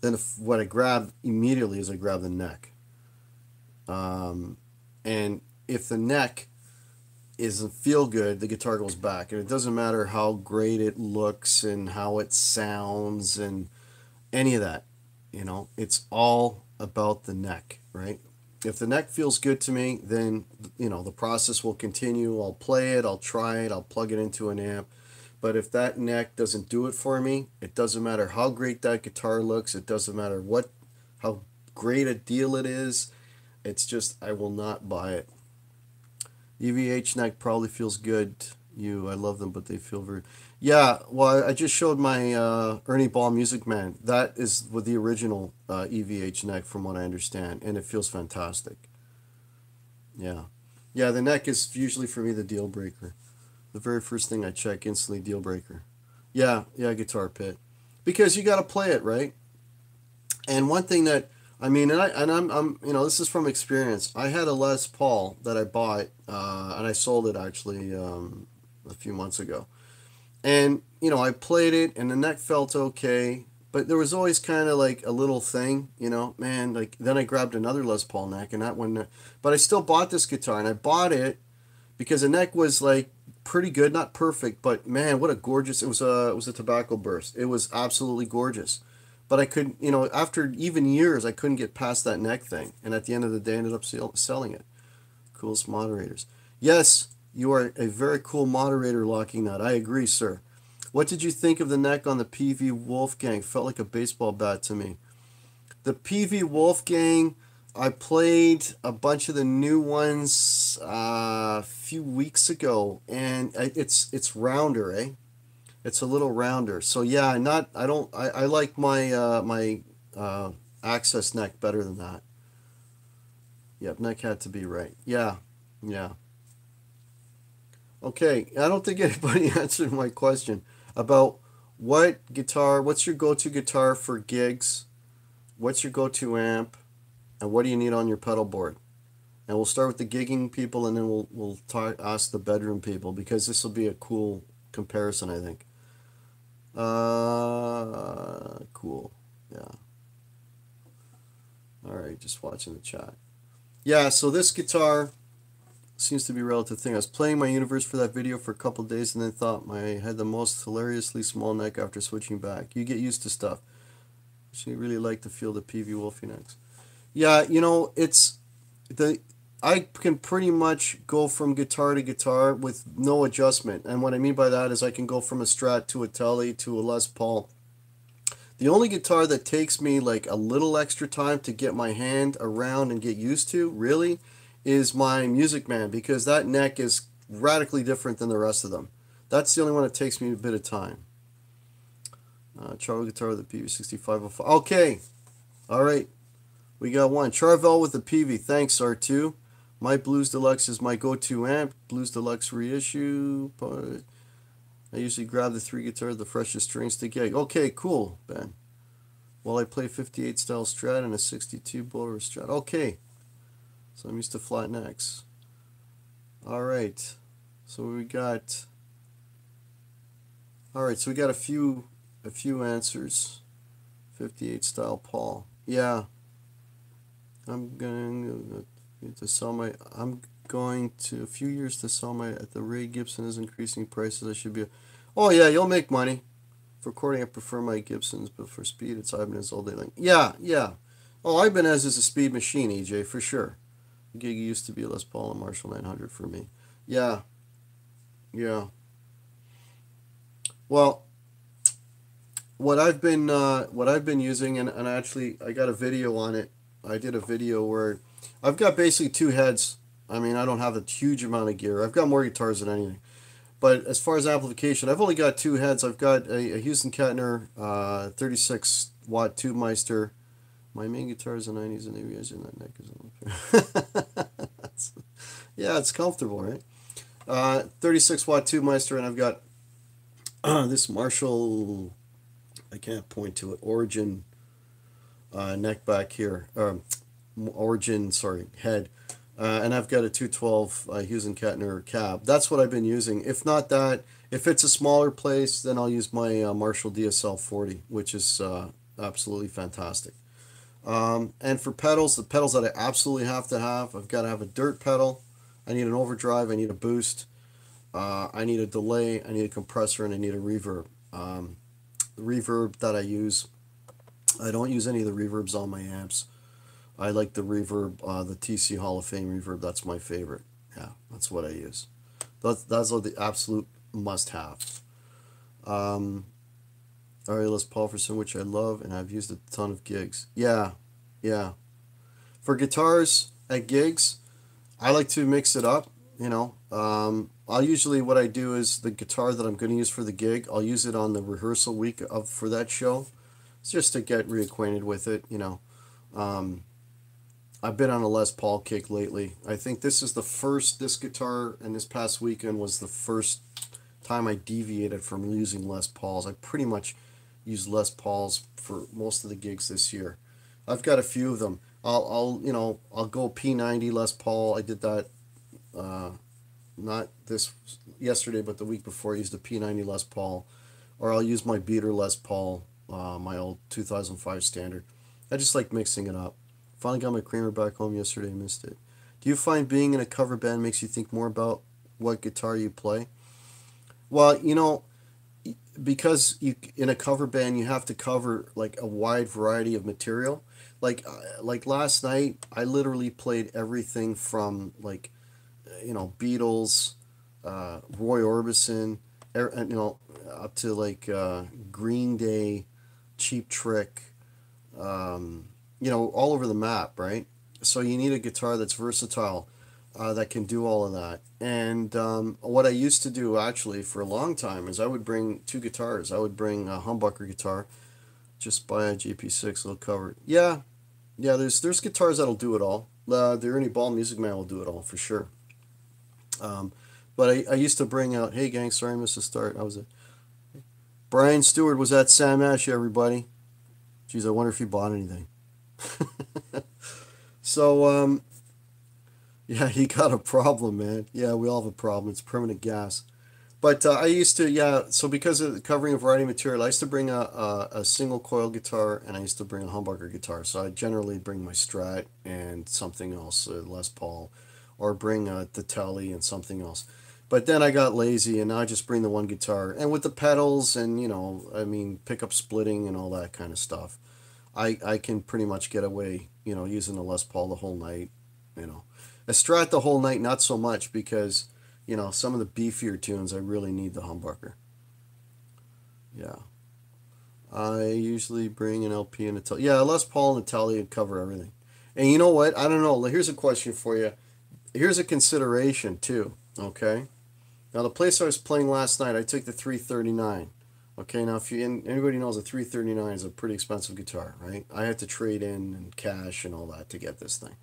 Then what I grab immediately is I grab the neck. And if the neck isn't feel good, the guitar goes back, and it doesn't matter how great it looks and how it sounds and any of that. It's all about the neck, right? If the neck feels good to me, then the process will continue. I'll play it, I'll try it, I'll plug it into an amp. But if that neck doesn't do it for me, it doesn't matter how great that guitar looks, it doesn't matter how great a deal it is. It's just, I will not buy it. EVH neck probably feels good. I love them, but they feel very... Yeah, well, I just showed my Ernie Ball Music Man. That is with the original EVH neck, from what I understand, and it feels fantastic. Yeah. Yeah, the neck is usually, for me, the deal breaker. The very first thing I check, instantly deal breaker. Yeah, guitar pit. Because you got to play it, right? And one thing that... I mean, I'm this is from experience. I had a Les Paul that I bought, and I sold it actually a few months ago. And, I played it, and the neck felt okay, but there was always kind of like a little thing, man, like, then I grabbed another Les Paul neck, and that one, but I still bought this guitar, and I bought it because the neck was, like, pretty good, not perfect, but, man, what a gorgeous, it was a tobacco burst. It was absolutely gorgeous. But I couldn't, after even years, I couldn't get past that neck thing. And at the end of the day, I ended up selling it. Coolest moderators. Yes, you are a very cool moderator, Locking Nut. I agree, sir. What did you think of the neck on the PV Wolfgang? Felt like a baseball bat to me. The PV Wolfgang, I played a bunch of the new ones a few weeks ago, and it's rounder, eh? It's a little rounder. So yeah, I like my access neck better than that. Yep, neck had to be right. Yeah. Yeah. Okay, I don't think anybody answered my question about what's your go-to guitar for gigs? What's your go-to amp? And what do you need on your pedal board? And we'll start with the gigging people, and then we'll ask the bedroom people, because this will be a cool comparison, I think. Cool. Yeah. All right, just watching the chat. Yeah, so this guitar, seems to be a relative thing. I was playing my universe for that video for a couple days and then thought I had the most hilariously small neck after switching back. You get used to stuff. She really liked to feel the PV Wolfie necks. Yeah, you know, I can pretty much go from guitar to guitar with no adjustment. And what I mean by that is I can go from a Strat to a Tele to a Les Paul. The only guitar that takes me like a little extra time to get my hand around and get used to, really, is my Music Man, because that neck is radically different than the rest of them. That's the only one that takes me a bit of time. Charvel guitar with a PV6505. Okay, all right. We got one. Charvel with the PV. Thanks, R2. My Blues Deluxe is my go-to amp. Blues Deluxe reissue. I usually grab the 3 guitars, the freshest strings to gig. Okay, cool, Ben. Well, I play 58 style Strat and a 62 blower Strat. Okay, so I'm used to flat necks. All right, so we got. All right, so we got a few answers. 58 style Paul. Yeah, I'm going to sell my. I'm going to a few years to sell my. At the Ray Gibson is increasing prices. I should be. Oh yeah, you'll make money. For recording, I prefer my Gibsons, but for speed, it's Ibanez all day long. Yeah, yeah. Oh, Ibanez is a speed machine, EJ, for sure. The gig used to be a Les Paul and Marshall 900 for me. Yeah, yeah. Well, what I've been using, and actually I got a video on it. I did a video where I've got basically 2 heads. I mean, I don't have a huge amount of gear. I've got more guitars than anything. But as far as amplification, I've only got 2 heads. I've got a Houston Kettner 36 watt Tube Meister. My main guitar is a 90s and maybe in that neck is yeah, it's comfortable, right? 36 watt Tube Meister, and I've got this Marshall, I can't point to it, Origin neck back here. Origin, sorry, head. And I've got a 212 Hughes & Kettner cab. That's what I've been using. If not that, if it's a smaller place, then I'll use my Marshall DSL 40, which is absolutely fantastic. And for pedals, the pedals that I absolutely have to have, I've got to have a dirt pedal. I need an overdrive. I need a boost. I need a delay. I need a compressor, and I need a reverb. The reverb that I use, I don't use any of the reverbs on my amps. I like the reverb, the TC Hall of Fame reverb. That's my favorite. Yeah, that's what I use. That's the absolute must-have. Les Paul for some, which I love, and I've used a ton of gigs. Yeah, yeah. For guitars at gigs, I like to mix it up. You know, I'll usually, what I do is the guitar that I'm going to use for the gig, I'll use it on the rehearsal week for that show. It's just to get reacquainted with it. You know. I've been on a Les Paul kick lately. I think this guitar and this past weekend was the first time I deviated from using Les Pauls. I pretty much used Les Pauls for most of the gigs this year. I've got a few of them. I'll go P90 Les Paul. I did that not this yesterday, but the week before. I used a P90 Les Paul, or I'll use my beater Les Paul, my old 2005 standard. I just like mixing it up. Finally got my Kramer back home yesterday. Missed it. Do you find being in a cover band makes you think more about what guitar you play? Well, you know, because in a cover band you have to cover like a wide variety of material. Like last night, I literally played everything from like, you know, Beatles, Roy Orbison, you know, up to like Green Day, Cheap Trick. You know, all over the map, right? So you need a guitar that's versatile, that can do all of that. And what I used to do actually for a long time is I would bring 2 guitars. I would bring a humbucker guitar, just buy a GP6, little cover. Yeah, yeah. There's guitars that'll do it all. The Ernie Ball Music Man will do it all for sure. But I used to bring out. Hey gang, sorry I missed the start. I was at Brian Stewart was at Sam Ash. Everybody. Geez, I wonder if he bought anything. So, yeah, he got a problem, man. Yeah, we all have a problem. It's permanent gas. But I used to, yeah, so because of covering a variety of material, I used to bring a single coil guitar, and I used to bring a humbucker guitar. So I generally bring my Strat and something else, Les Paul, or bring the telly and something else. But then I got lazy and now I just bring the one guitar. And with the pedals and, I mean, pickup splitting and all that kind of stuff, I can pretty much get away, using the Les Paul the whole night, you know. A Strat the whole night, not so much because, some of the beefier tunes I really need the humbucker. Yeah. I usually bring an LP and a telly. Yeah, Les Paul and a telly would cover everything. And you know what? I don't know. Here's a question for you. Here's a consideration too. Okay. Now the place I was playing last night, I took the 339. Okay. Now if anybody knows, a 339 is a pretty expensive guitar, right? I had to trade in and cash and all that to get this thing.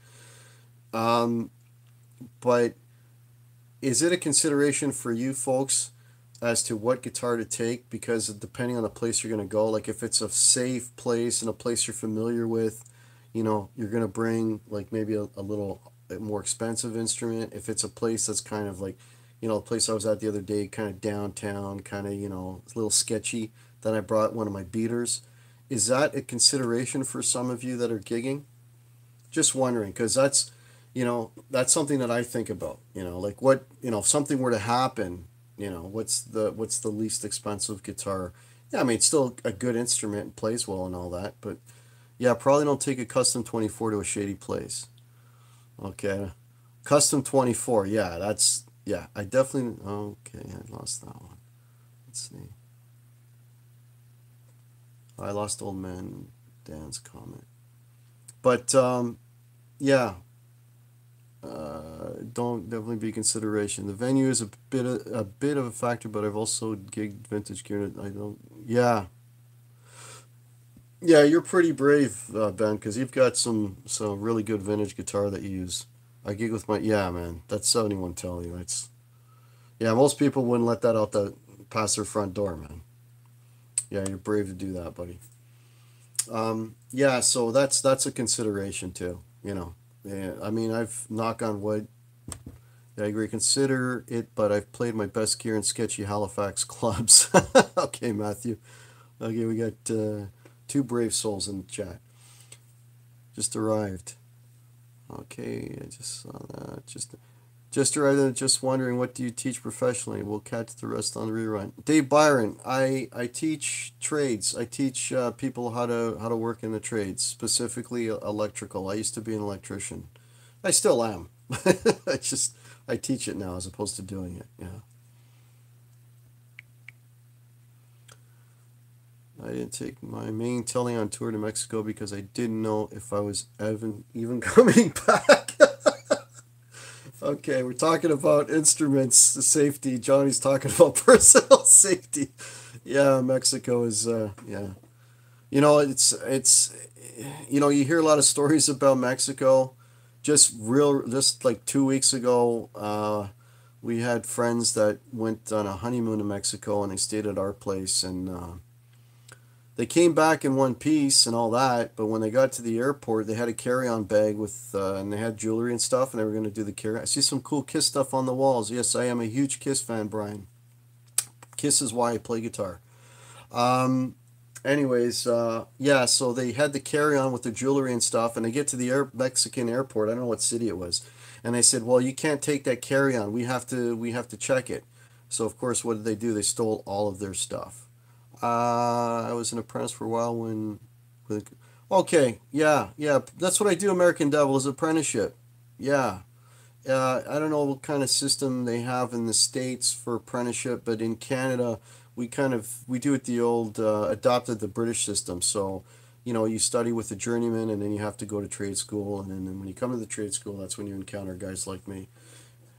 But is it a consideration for you folks as to what guitar to take? Because depending on the place you're going to go, like if it's a safe place and a place you're familiar with, you're going to bring like maybe a little more expensive instrument. If it's a place that's kind of like, the place I was at the other day, kind of downtown, kind of, a little sketchy, then I brought one of my beaters. Is that a consideration for some of you that are gigging? Just wondering, because that's something that I think about, like what, if something were to happen, what's the least expensive guitar? Yeah, I mean, it's still a good instrument and plays well and all that, but yeah, probably don't take a custom 24 to a shady place. Okay. Custom 24. Yeah, I definitely, okay, I lost that one. Let's see. I lost Old Man Dan's comment. But, yeah, don't definitely be consideration. The venue is a bit of a factor, but I've also gigged vintage gear. I don't, yeah. Yeah, you're pretty brave, Ben, because you've got some really good vintage guitar that you use. I gig with yeah, man, that's 71 telly. Yeah, most people wouldn't let that out past their front door, man. Yeah, you're brave to do that, buddy. Yeah, so that's a consideration too, Yeah, I mean, I've knock on wood. Yeah, I agree. Consider it, but I've played my best gear in sketchy Halifax clubs. Okay, Matthew. Okay, we got two brave souls in the chat. Just arrived. Okay, I just saw that. Just arrived and just wondering, what do you teach professionally? We'll catch the rest on the rerun. Dave Byron, I teach trades. I teach people how to work in the trades, specifically electrical. I used to be an electrician. I still am. I teach it now as opposed to doing it. Yeah. I didn't take my main telly on tour to Mexico because I didn't know if I was even coming back. Okay, we're talking about instruments safety. Johnny's talking about personal safety. Yeah, Mexico is yeah. It's you hear a lot of stories about Mexico. Just like 2 weeks ago, we had friends that went on a honeymoon to Mexico and they stayed at our place and they came back in one piece and all that, but when they got to the airport, they had a carry-on bag with, and they had jewelry and stuff, and they were going to do the carry. I see some cool Kiss stuff on the walls. Yes, I am a huge Kiss fan, Brian. Kiss is why I play guitar. Anyways, yeah, so they had the carry-on with the jewelry and stuff, and they get to the Mexican airport. I don't know what city it was, and they said, "Well, you can't take that carry-on. We have to check it." So of course, what did they do? They stole all of their stuff. I was an apprentice for a while okay, yeah, that's what I do. American Devil is apprenticeship. Yeah. I don't know what kind of system they have in the States for apprenticeship, but in Canada, we do it the old, adopted the British system. So, you study with a journeyman and then you have to go to trade school. And then when you come to the trade school, that's when you encounter guys like me,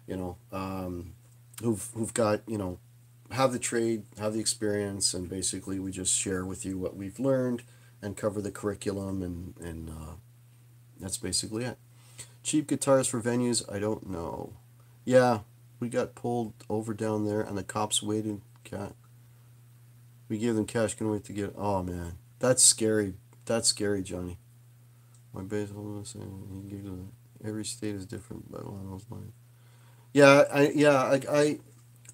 who've got, have the trade, have the experience, and basically we just share with you what we've learned and cover the curriculum, and that's basically it. Cheap guitars for venues, I don't know. Yeah, we got pulled over down there, and the cops waited. We gave them cash, couldn't wait to get. Oh man, that's scary. That's scary, Johnny. My bass holder was saying every state is different, but one of those lines. Yeah,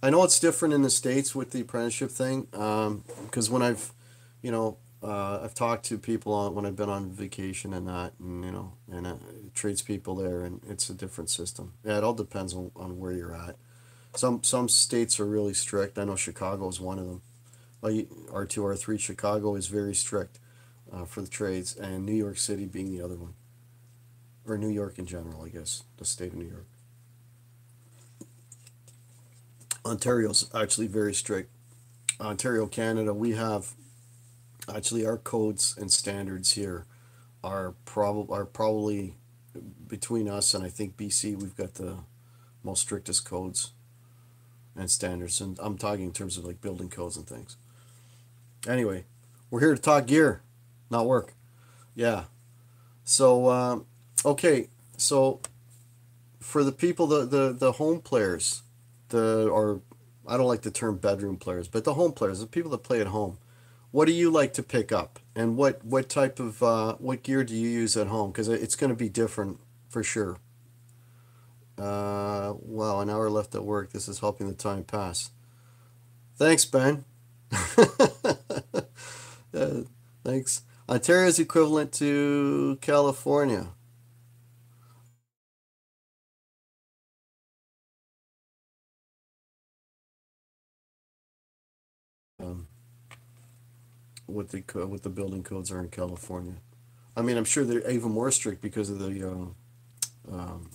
I know it's different in the States with the apprenticeship thing, because when I've, I've talked to people on when I've been on vacation and that, and tradespeople there, and it's a different system. Yeah, it all depends on where you're at. Some states are really strict. I know Chicago is one of them. Like R2, R3, Chicago is very strict for the trades, and New York City being the other one, or New York in general, I guess, the state of New York. Ontario's actually very strict. Ontario, Canada, we have actually our codes and standards here are probably between us and I think BC. We've got the most strictest codes and standards, and I'm talking in terms of like building codes and things. Anyway, we're here to talk gear, not work. Yeah. So okay. So for the people, the home players, or I don't like the term bedroom players, but the home players, the people that play at home. What do you like to pick up, and what type of what gear do you use at home? Because it's going to be different for sure. Wow, an hour left at work. This is helping the time pass. Thanks, Ben. Thanks. Ontario is equivalent to California. Um, what the building codes are in California. I mean, I'm sure they're even more strict because of the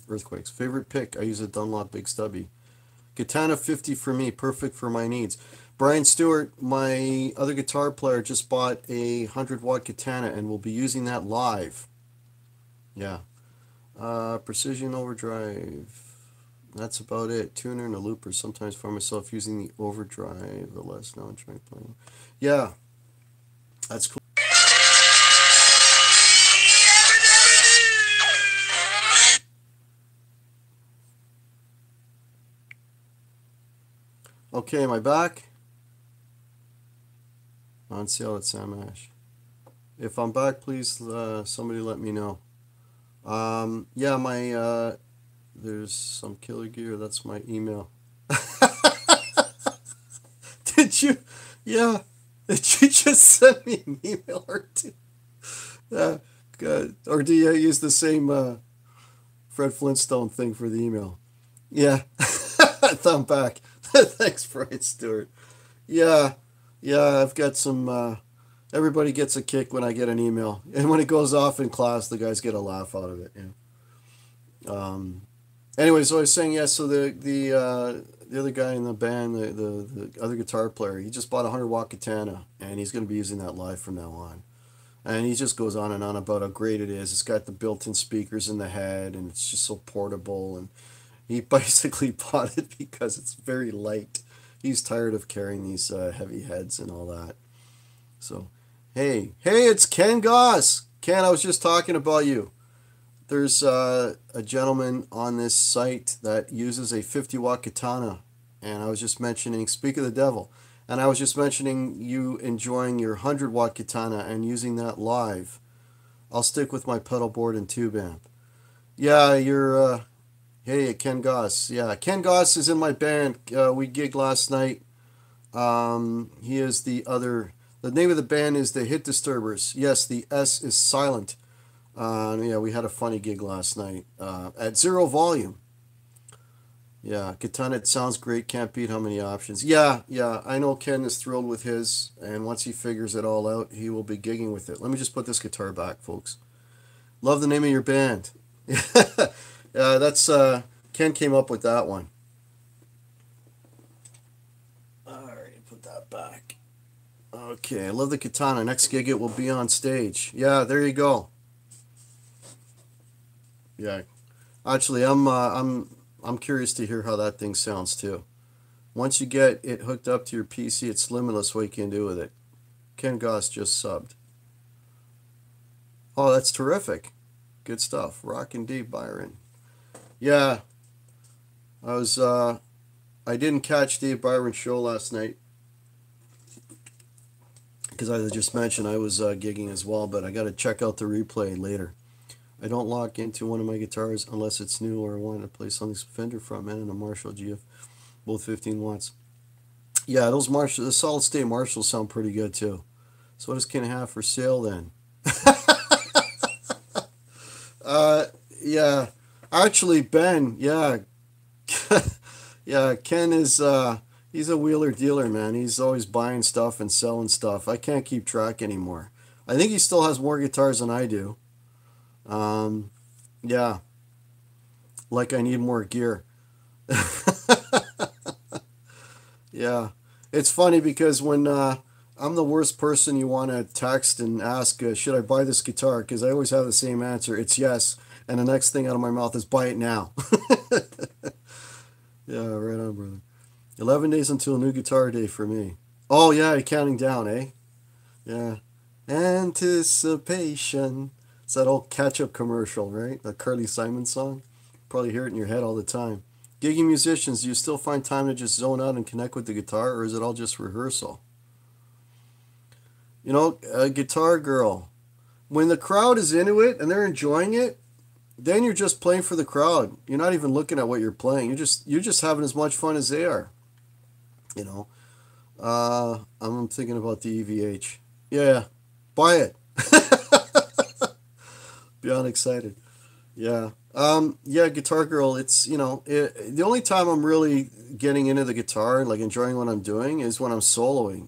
earthquakes. Favorite pick? I use a Dunlop Big Stubby. Katana 50 for me, perfect for my needs. Brian Stewart, my other guitar player, just bought a 100-watt katana and will be using that live. Yeah. Precision overdrive. That's about it. Tuner and a looper. Sometimes for myself using the overdrive, the less known track playing. Yeah, that's cool. Okay, am I back? On sale at Sam Ash. If I'm back, please somebody let me know. Yeah, my there's some killer gear. That's my email. Did you? Yeah. Did you just send me an email or two? Good. Or do you use the same Fred Flintstone thing for the email? Yeah. Thumb back. Thanks, Brian Stewart. Yeah. Yeah, I've got some. Everybody gets a kick when I get an email, and when it goes off in class, the guys get a laugh out of it. Yeah. Anyway, so I was saying, yeah. So the other guy in the band, the other guitar player, he just bought a 100-watt katana, and he's going to be using that live from now on. And he just goes on and on about how great it is. It's got the built-in speakers in the head, and it's just so portable. And he basically bought it because it's very light. He's tired of carrying these heavy heads and all that. So, hey, it's Ken Goss. Ken, I was just talking about you. There's a gentleman on this site that uses a 50-watt katana, and I was just mentioning, speak of the devil, and I was just mentioning you enjoying your 100-watt katana and using that live. I'll stick with my pedal board and tube amp. Yeah, hey, Ken Goss. Yeah, Ken Goss is in my band. We gigged last night. He is the name of the band is the Hit Disturbers. Yes, the S is silent. Yeah, we had a funny gig last night at 0 volume. Yeah, katana, it sounds great. Can't beat how many options. Yeah, I know Ken is thrilled with his, and once he figures it all out, he will be gigging with it. Let me just put this guitar back, folks. Love the name of your band. Yeah, that's Ken came up with that one. All right, put that back. Okay, I love the katana. Next gig it will be on stage. Yeah, there you go. Yeah, actually, I'm curious to hear how that thing sounds too. Once you get it hooked up to your PC, it's limitless what you can do with it. Ken Goss just subbed. Oh, that's terrific. Good stuff. Rockin' deep, Byron. Yeah, I was. I didn't catch Dave Byron's show last night because I just mentioned I was gigging as well, but I got to check out the replay later. I don't lock into one of my guitars unless it's new or I want to play something Fender Frontman and a Marshall GF, both 15 watts. Yeah, those Marshall, the solid state Marshalls sound pretty good too. So what does Ken have for sale then? Yeah. Actually, Ben, yeah. Yeah, Ken is he's a wheeler dealer, man. He's always buying stuff and selling stuff. I can't keep track anymore. I think he still has more guitars than I do. Um, yeah, like I need more gear. Yeah. It's funny because when I'm the worst person you want to text and ask, should I buy this guitar? Because I always have the same answer. It's yes. And the next thing out of my mouth is buy it now. Yeah, right on, brother. 11 days until a new guitar day for me. Oh, yeah, you're counting down, eh? Yeah. Anticipation. It's that old ketchup commercial, right? The Carly Simon song. Probably hear it in your head all the time. Gigging musicians, do you still find time to just zone out and connect with the guitar, or is it all just rehearsal? You know, a Guitar Girl. When the crowd is into it and they're enjoying it, then you're just playing for the crowd. You're not even looking at what you're playing. You're just having as much fun as they are. You know. I'm thinking about the EVH. Yeah, buy it. Beyond excited. Yeah. Yeah, Guitar Girl, it's, the only time I'm really getting into the guitar and like enjoying what I'm doing is when I'm soloing.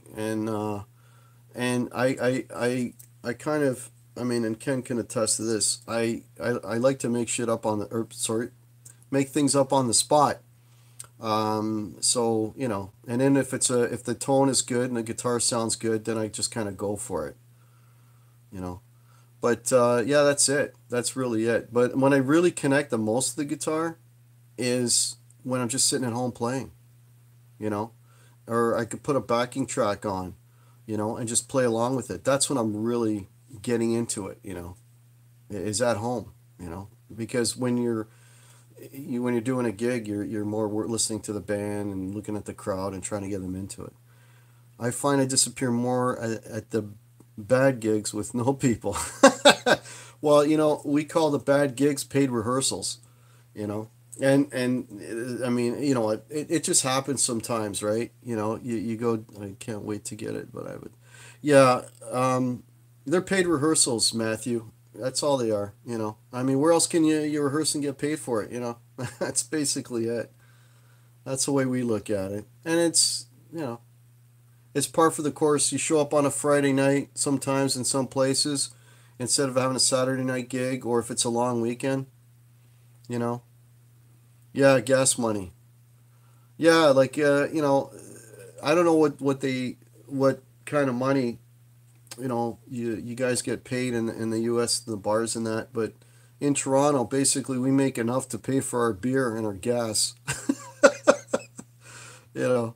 And I kind of, I mean, and Ken can attest to this. I like to make shit up on the, or sorry, make things up on the spot. So, and then if the tone is good and the guitar sounds good, then I just kind of go for it, you know. But yeah, that's it. That's really it. But when I really connect the most of the guitar is when I'm just sitting at home playing, you know, or I could put a backing track on, and just play along with it. That's when I'm really getting into it, is at home, because when you're doing a gig, you're more listening to the band and looking at the crowd and trying to get them into it. I find I disappear more at the bad gigs with no people. Well, we call the bad gigs paid rehearsals, and I mean, it just happens sometimes, right? You go, I can't wait to get it, but I would, yeah, they're paid rehearsals, Matthew. That's all they are, I mean, where else can you rehearse and get paid for it, That's basically it. That's the way we look at it. And it's par for the course. You show up on a Friday night sometimes in some places instead of having a Saturday night gig, or if it's a long weekend, you know. Yeah, gas money. Yeah, like I don't know what kind of money, you guys get paid in the US, the bars and that, but in Toronto, basically we make enough to pay for our beer and our gas. you know,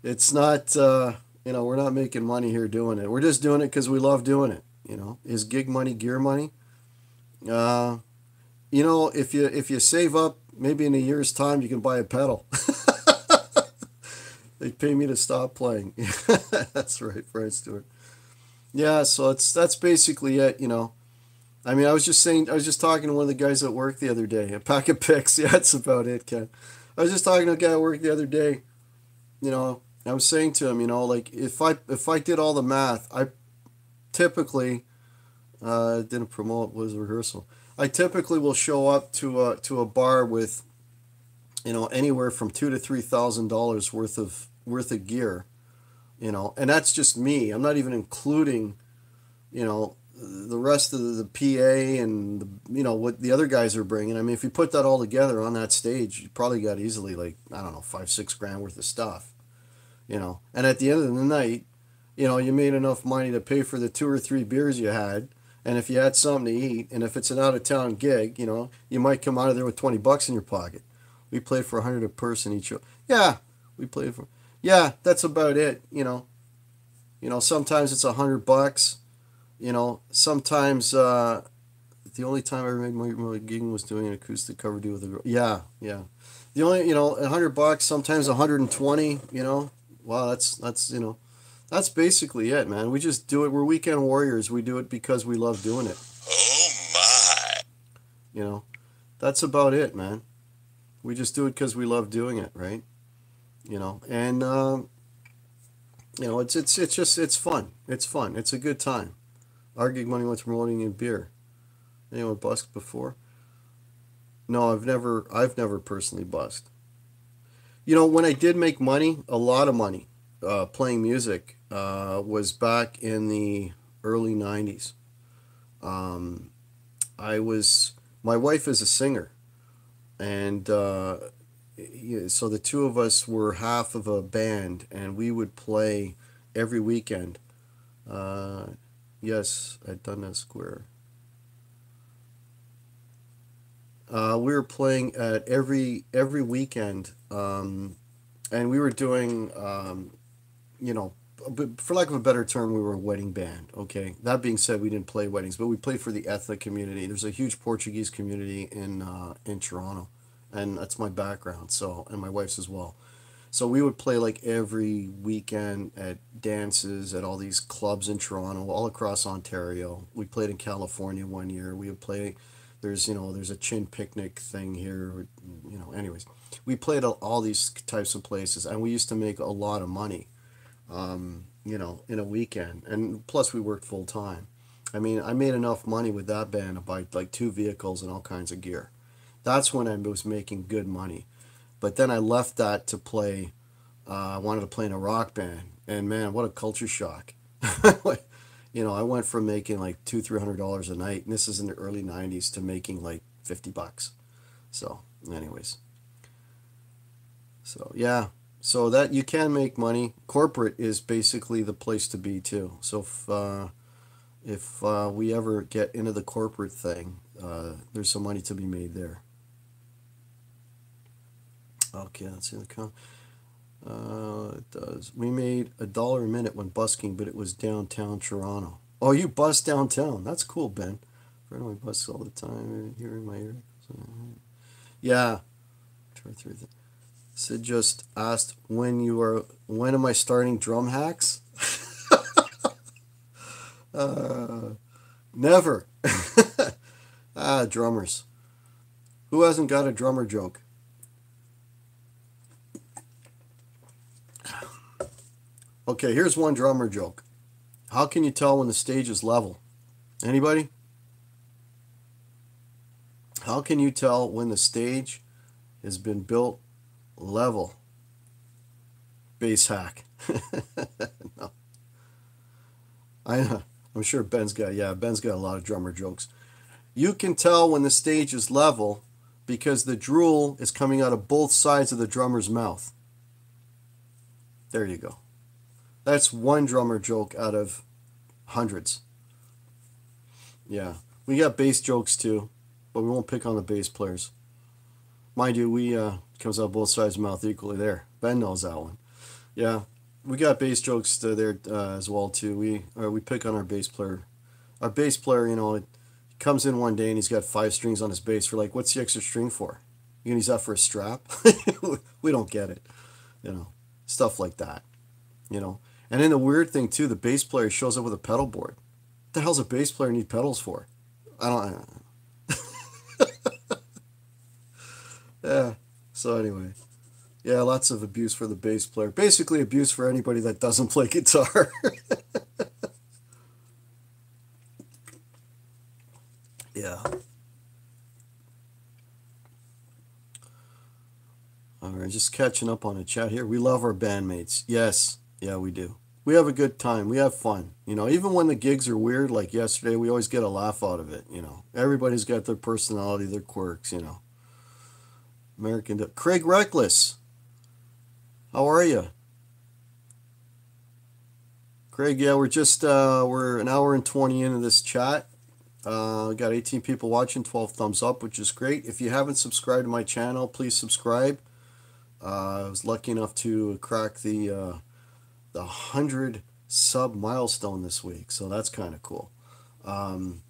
it's not we're not making money here doing it. We're just doing it because we love doing it. Is gig money gear money? Uh, if you save up, maybe in a year's time you can buy a pedal. They pay me to stop playing. That's right, Brian Stewart. Yeah, so that's basically it. I mean, I was just talking to one of the guys at work the other day. A pack of picks. Yeah, that's about it, Ken. I was just talking to a guy at work the other day. I was saying to him, like if I did all the math, I typically didn't promote, was a rehearsal. I typically will show up to a bar with anywhere from $2,000 to $3,000 worth of gear, and that's just me. I'm not even including the rest of the PA and what the other guys are bringing. I mean, if you put that all together on that stage, you probably got easily like, I don't know, 5-6 grand worth of stuff, and at the end of the night, you made enough money to pay for the 2 or 3 beers you had. And if you had something to eat, and if it's an out of town gig, you might come out of there with $20 in your pocket. We played for 100 a person each show. Yeah, we played for. Yeah, that's about it. Sometimes it's $100. Sometimes the only time I ever made my gigging was doing an acoustic cover do with a girl. Yeah, yeah. The only $100. Sometimes 120. Wow, that's basically it, man. We just do it. We're weekend warriors. We do it because we love doing it. Oh my. That's about it, man. We just do it because we love doing it, right? And You know, it's just it's fun. It's fun. It's a good time. Our gig money went to promoting new beer. Anyone busked before? No, I've never personally busked. You know, when I did make money, a lot of money, playing music, was back in the early '90s. Um, I was my wife is a singer, and yeah, so the two of us were half of a band, and we would play every weekend. Uh, yes, I'd done that square. We were playing at every weekend, and we were doing, you know, for lack of a better term, we were a wedding band. Okay. That being said, we didn't play weddings, but we played for the ethnic community. There's a huge Portuguese community in Toronto, and that's my background. So, and my wife's as well. So we would play like every weekend at dances at all these clubs in Toronto, all across Ontario. We played in California one year. We would play. There's a chin picnic thing here. Anyways, we played all these types of places, and we used to make a lot of money. In a weekend, and plus we worked full time. I mean, I made enough money with that band to buy like two vehicles and all kinds of gear. That's when I was making good money. But then I left that to play. I wanted to play in a rock band, and man, what a culture shock! I went from making like $200-300 a night, and this is in the early '90s, to making like $50. So, anyways, so yeah, so that you can make money. Corporate is basically the place to be too. So if we ever get into the corporate thing, there's some money to be made there. Okay, let's see the count. It does. We made $1 a minute when busking, but it was downtown Toronto. Oh, you bus downtown. That's cool, Ben. I know I bus all the time here in my area. Yeah. Sid just asked when am I starting drum hacks? Uh, Never. Drummers. Who hasn't got a drummer joke? Okay, here's one drummer joke. How can you tell when the stage is level? Anybody? How can you tell when the stage has been built level? Bass hack. No, I'm sure Ben's got a lot of drummer jokes. You can tell when the stage is level because the drool is coming out of both sides of the drummer's mouth. There you go. That's one drummer joke out of hundreds. Yeah. We got bass jokes too, but we won't pick on the bass players. Mind you, we comes out both sides of the mouth equally there. Ben knows that one. Yeah. We got bass jokes there as well too. We pick on our bass player. Our bass player, it comes in one day and he's got 5 strings on his bass. We're like, what's the extra string for? You gonna use that for a strap? We don't get it. Stuff like that. You know. And then the weird thing too, the bass player shows up with a pedal board. What the hell's a bass player need pedals for? I don't. Yeah. So anyway, yeah, lots of abuse for the bass player. Basically, abuse for anybody that doesn't play guitar. Yeah. All right, just catching up on the chat here. We love our bandmates. Yes. Yeah, we do. We have a good time. We have fun. Even when the gigs are weird, like yesterday, we always get a laugh out of it. Everybody's got their personality, their quirks. Craig Reckless, how are you? Craig, yeah, we're an hour and 20 into this chat. We got 18 people watching, 12 thumbs up, which is great. If you haven't subscribed to my channel, please subscribe. I was lucky enough to crack the 100 sub milestone this week, so that's kind of cool. And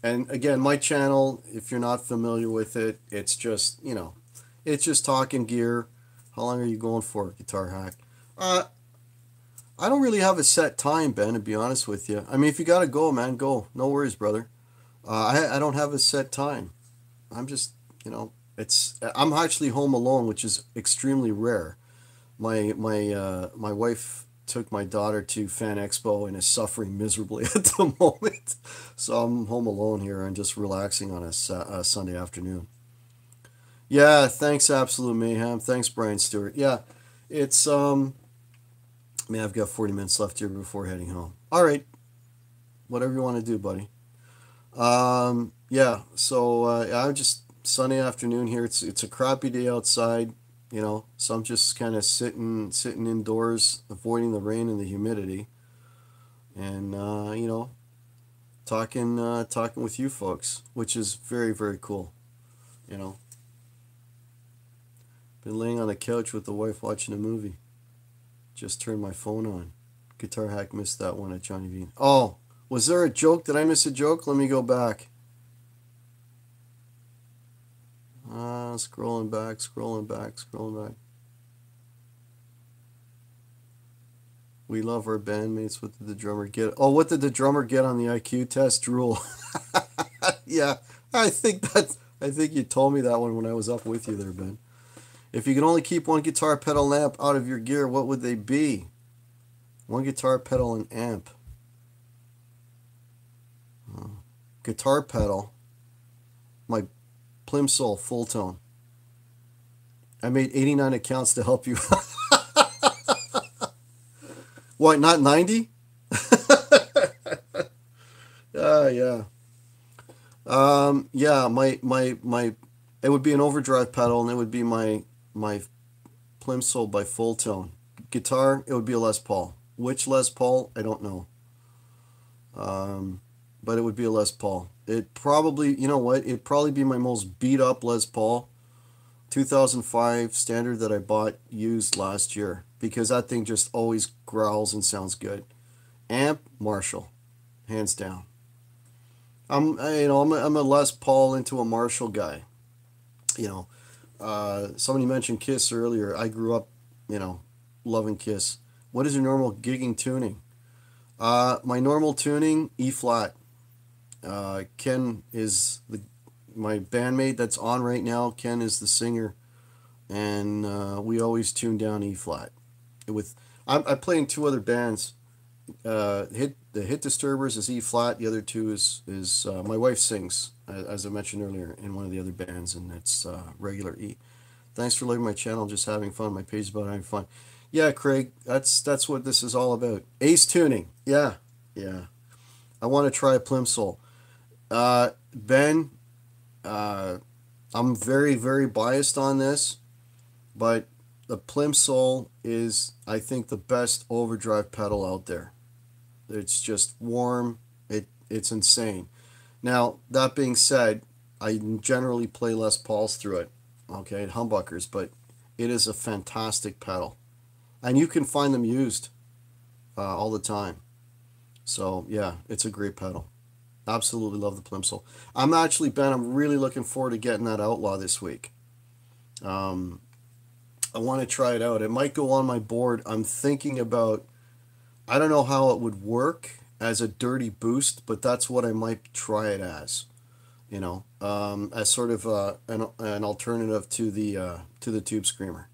again, my channel, if you're not familiar with it, it's just talking gear. How long are you going for, Guitar Hack? I don't really have a set time, Ben, to be honest with you. I mean, if you gotta go, man, go. No worries, brother. I don't have a set time. I'm just, I'm actually home alone, which is extremely rare. My wife took my daughter to Fan Expo and is suffering miserably at the moment. So I'm home alone here and just relaxing on a Sunday afternoon. Yeah, thanks, Absolute Mayhem. Thanks, Brian Stewart. Yeah, it's man, I've got 40 minutes left here before heading home. All right, whatever you want to do, buddy. Yeah. So I'm just Sunday afternoon here. It's a crappy day outside, so I'm just kind of sitting indoors, avoiding the rain and the humidity, and talking with you folks, which is very, very cool. You know, been laying on the couch with the wife watching a movie. Just turned my phone on. Guitar Hack missed that one at Johnny V. Oh, was there a joke? Did I miss a joke? Let me go back. Scrolling back. We love our bandmates. What did the drummer get? Oh, what did the drummer get on the IQ test? Drool. Yeah, I think you told me that one when I was up with you there, Ben. If you could only keep one guitar pedal and amp out of your gear, what would they be? One guitar pedal and amp. Guitar pedal. My Plimsoll full tone. I made 89 accounts to help you. What, not 90? Yeah. Yeah, my it would be an overdrive pedal, and it would be my Plimsoll by Full Tone. Guitar, it would be a Les Paul. Which Les Paul, I don't know. But it would be a Les Paul. It probably, you know what? It'd probably be my most beat up Les Paul, 2005 standard that I bought used last year, because that thing just always growls and sounds good. Amp, Marshall, hands down. I'm a Les Paul into a Marshall guy. Somebody mentioned Kiss earlier. I grew up, loving Kiss. What is your normal gigging tuning? My normal tuning, E flat. Ken is my bandmate that's on right now. Ken is the singer, and we always tune down E flat. I play in two other bands. The Hit Disturbers is E flat. The other two is my wife sings, as I mentioned earlier, in one of the other bands, and it's regular E. Thanks for liking my channel. Just having fun. My page is about having fun. Yeah, Craig, that's what this is all about. Ace tuning. Yeah. I want to try a Plimsoll. Ben, I'm very, very biased on this, but the Plimsoll is, I think, the best overdrive pedal out there. It's just warm. It's insane. Now, that being said, I generally play Les Pauls through it, okay, at humbuckers, but it is a fantastic pedal. And you can find them used all the time. So, yeah, it's a great pedal. Absolutely love the Plimsoll. I'm really looking forward to getting that Outlaw this week. I want to try it out. It might go on my board. I'm thinking about, I don't know how it would work as a dirty boost, but that's what I might try it as. As sort of an alternative to the Tube Screamer.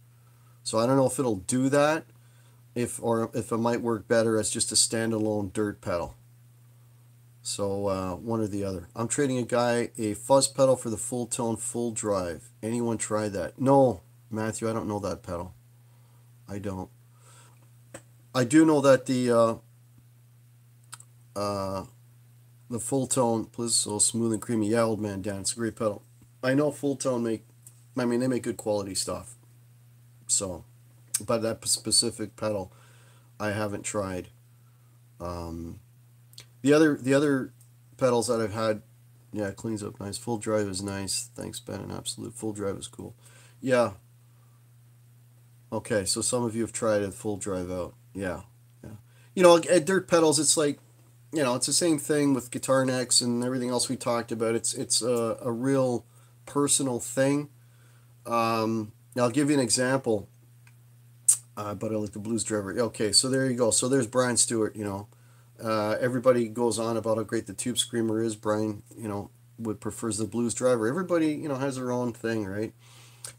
So I don't know if it'll do that, if it might work better as just a standalone dirt pedal. So one or the other. I'm trading a guy a fuzz pedal for the Full Tone Full Drive. Anyone try that? No, Matthew, I don't know that pedal. I don't. I do know that the Full Tone, please, so smooth and creamy. Yeah, old man Dan, it's a great pedal. I know Full Tone they make good quality stuff. So, but that specific pedal, I haven't tried. The other pedals that I've had, yeah, it cleans up nice. Full Drive is nice. Thanks, Ben. And Absolute Full Drive is cool. Yeah. Okay, so some of you have tried a Full Drive out. Yeah. At dirt pedals, it's like, it's the same thing with guitar necks and everything else we talked about. It's a real personal thing. Now I'll give you an example. But I like the Blues Driver. Okay, so there you go. So there's Brian Stewart. Everybody goes on about how great the Tube Screamer is. Brian, prefers the Blues Driver. Everybody, has their own thing, right?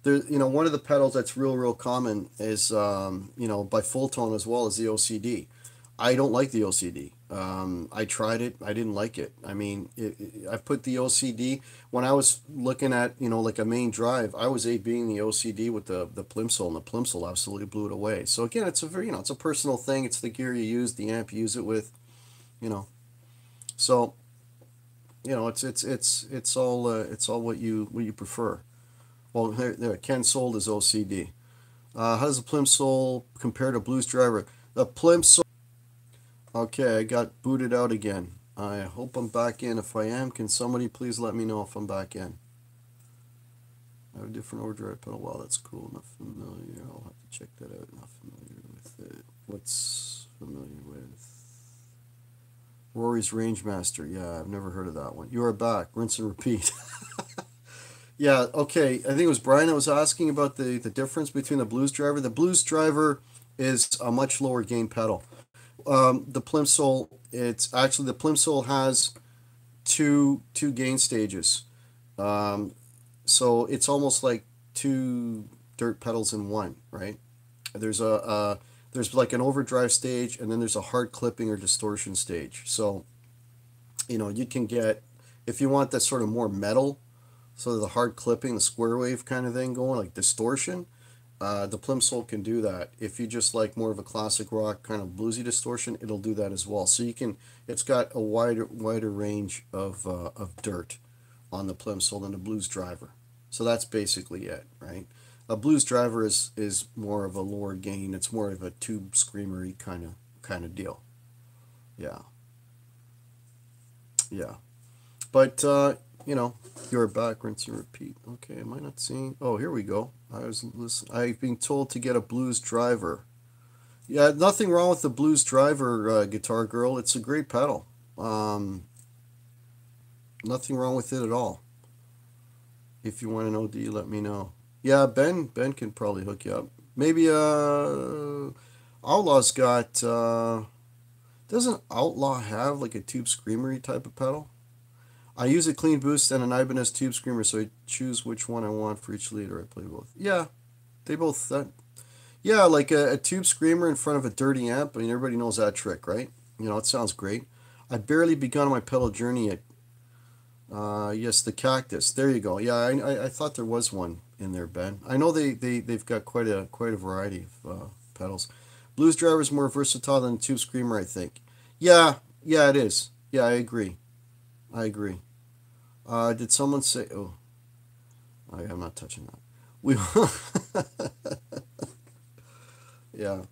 There, one of the pedals that's real common is, by Full Tone as well as the OCD. I don't like the OCD. I tried it. I didn't like it. I mean, I put the OCD when I was looking at, like a main drive. I was A-Bing the OCD with the plimsoll, and the plimsoll absolutely blew it away. So again, it's a very, it's a personal thing. It's the gear you use, the amp you use it with, you know. So, it's all what you prefer. Well, there, Ken sold his OCD. How does the plimsoll compare to Blues Driver? The plimsoll. Okay, I got booted out again. I hope I'm back in. If I am, can somebody please let me know if I'm back in? I have a different overdrive pedal. Wow, that's cool. Not familiar. I'll have to check that out. Not familiar with it. What's familiar with? Rory's Rangemaster. Yeah, I've never heard of that one. You are back. Rinse and repeat. Yeah, okay. I think it was Brian that was asking about the difference between the Blues Driver. The Blues Driver is a much lower gain pedal. The Plimsoll, it's actually the Plimsoll has two gain stages. Um, so it's almost like two dirt pedals in one, right? There's there's like an overdrive stage, and then there's a hard clipping or distortion stage. So you can get, if you want that sort of more metal, so the hard clipping, the square wave kind of thing going, like distortion. The Plimsoll can do that. If you just like more of a classic rock kind of bluesy distortion, it'll do that as well. So you can, it's got a wider range of dirt on the Plimsoll than the Blues Driver. So that's basically it, right? A Blues Driver is more of a lower gain. It's more of a tube screamery kind of deal. Yeah, yeah. But you're back, rinse and repeat. Okay, am I not seeing? Oh, here we go. I've been told to get a Blues Driver. Yeah, nothing wrong with the Blues Driver, Guitar Girl. It's a great pedal. Nothing wrong with it at all. If you want to know, do you let me know? Yeah, Ben can probably hook you up. Maybe Outlaw's got. Doesn't Outlaw have like a tube screamery type of pedal? I use a clean boost and an Ibanez tube screamer, so I choose which one I want for each leader. I play both. Yeah, they both. Yeah, like a tube screamer in front of a dirty amp. I mean, everybody knows that trick, right? It sounds great. I barely begun my pedal journey yet. Yes, the Cactus. There you go. Yeah, I thought there was one in there, Ben. I know they've got quite a variety of pedals. Blues Driver is more versatile than the tube screamer, I think. Yeah, it is. Yeah, I agree. I agree. Did someone say? Oh, I'm not touching that. We. Yeah.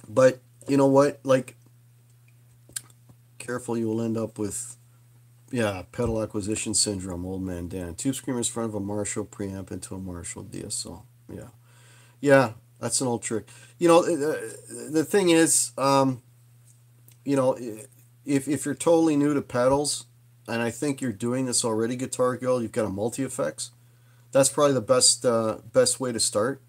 But you know what? Like, careful, you will end up with, yeah, pedal acquisition syndrome, old man Dan. Tube screamers front of a Marshall preamp into a Marshall DSO. Yeah. Yeah, that's an old trick. The thing is, you know, if you're totally new to pedals, and I think you're doing this already, Guitar Girl, you've got a multi effects. That's probably the best way to start,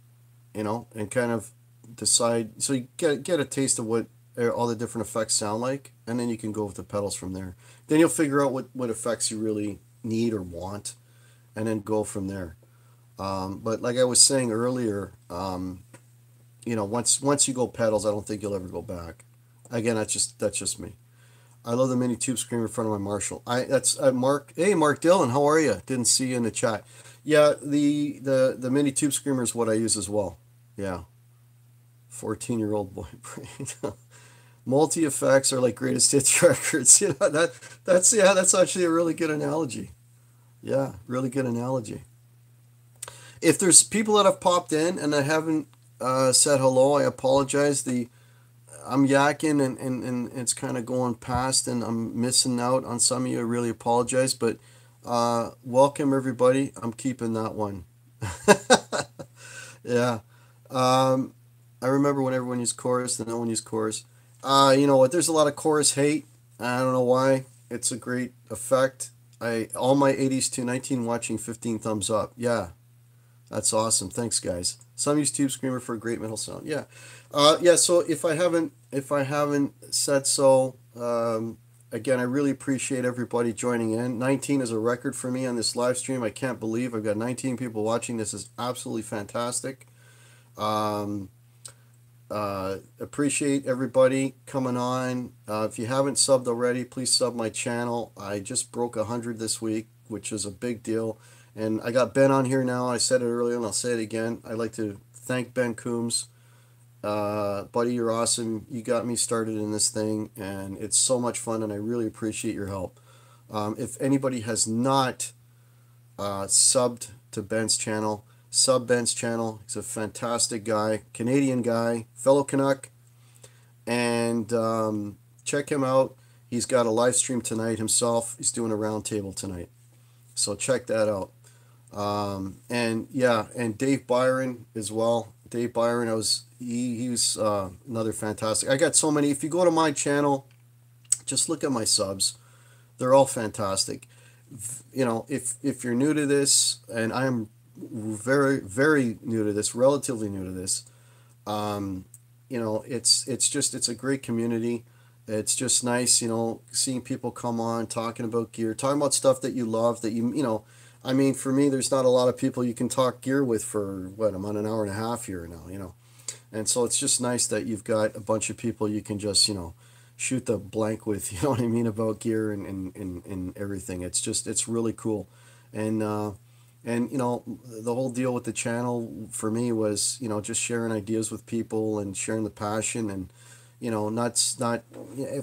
and kind of decide. So you get a taste of what all the different effects sound like, and then you can go with the pedals from there. Then you'll figure out what effects you really need or want, and then go from there. But like I was saying earlier, once you go pedals, I don't think you'll ever go back. Again, that's just me. I love the mini tube screamer in front of my Marshall. That's Mark. Hey, Mark Dillon, how are you? Didn't see you in the chat. Yeah, the mini tube screamer is what I use as well. Yeah, 14-year-old boy brain. Multi effects are like greatest hits records. That's actually a really good analogy. Yeah, really good analogy. If there's people that have popped in and I haven't said hello, I apologize. I'm yakking and it's kind of going past and I'm missing out on some of you. I really apologize, but welcome everybody. I'm keeping that one. Yeah. I remember when everyone used chorus and no one used chorus. You know what? There's a lot of chorus hate. I don't know why. It's a great effect. All my 80s to 19 watching 15 thumbs up. Yeah. That's awesome. Thanks, guys. Some use Tube Screamer for a great metal sound. Yeah, yeah. So if I haven't said so, again, I really appreciate everybody joining in. 19 is a record for me on this live stream. I can't believe I've got 19 people watching. This is absolutely fantastic. Um, Appreciate everybody coming on. If you haven't subbed already, please sub my channel. I just broke 100 this week, which is a big deal. And I got Ben on here now. I said it earlier and I'll say it again. I'd like to thank Ben Coombs. Buddy, you're awesome. You got me started in this thing, and it's so much fun, and I really appreciate your help. If anybody has not subbed to Ben's channel, sub Ben's channel. He's a fantastic guy, Canadian guy, fellow Canuck, and check him out. He's got a live stream tonight himself. He's doing a roundtable tonight, so check that out. And yeah, and Dave Byron as well. Dave Byron, he's another fantastic. I got so many. If you go to my channel, just look at my subs. They're all fantastic. You know, if you're new to this, and I am very, very new to this, relatively new to this, you know, it's a great community. It's just nice, you know, seeing people come on, talking about gear, talking about stuff that you love, that you know, I mean, for me, there's not a lot of people you can talk gear with for, what, I'm on an hour and a half here now, you know. And so it's just nice that you've got a bunch of people you can just, you know, shoot the blank with, you know what I mean, about gear and everything. It's just, it's really cool. And you know, the whole deal with the channel for me was, you know, just sharing ideas with people and sharing the passion, and you know, not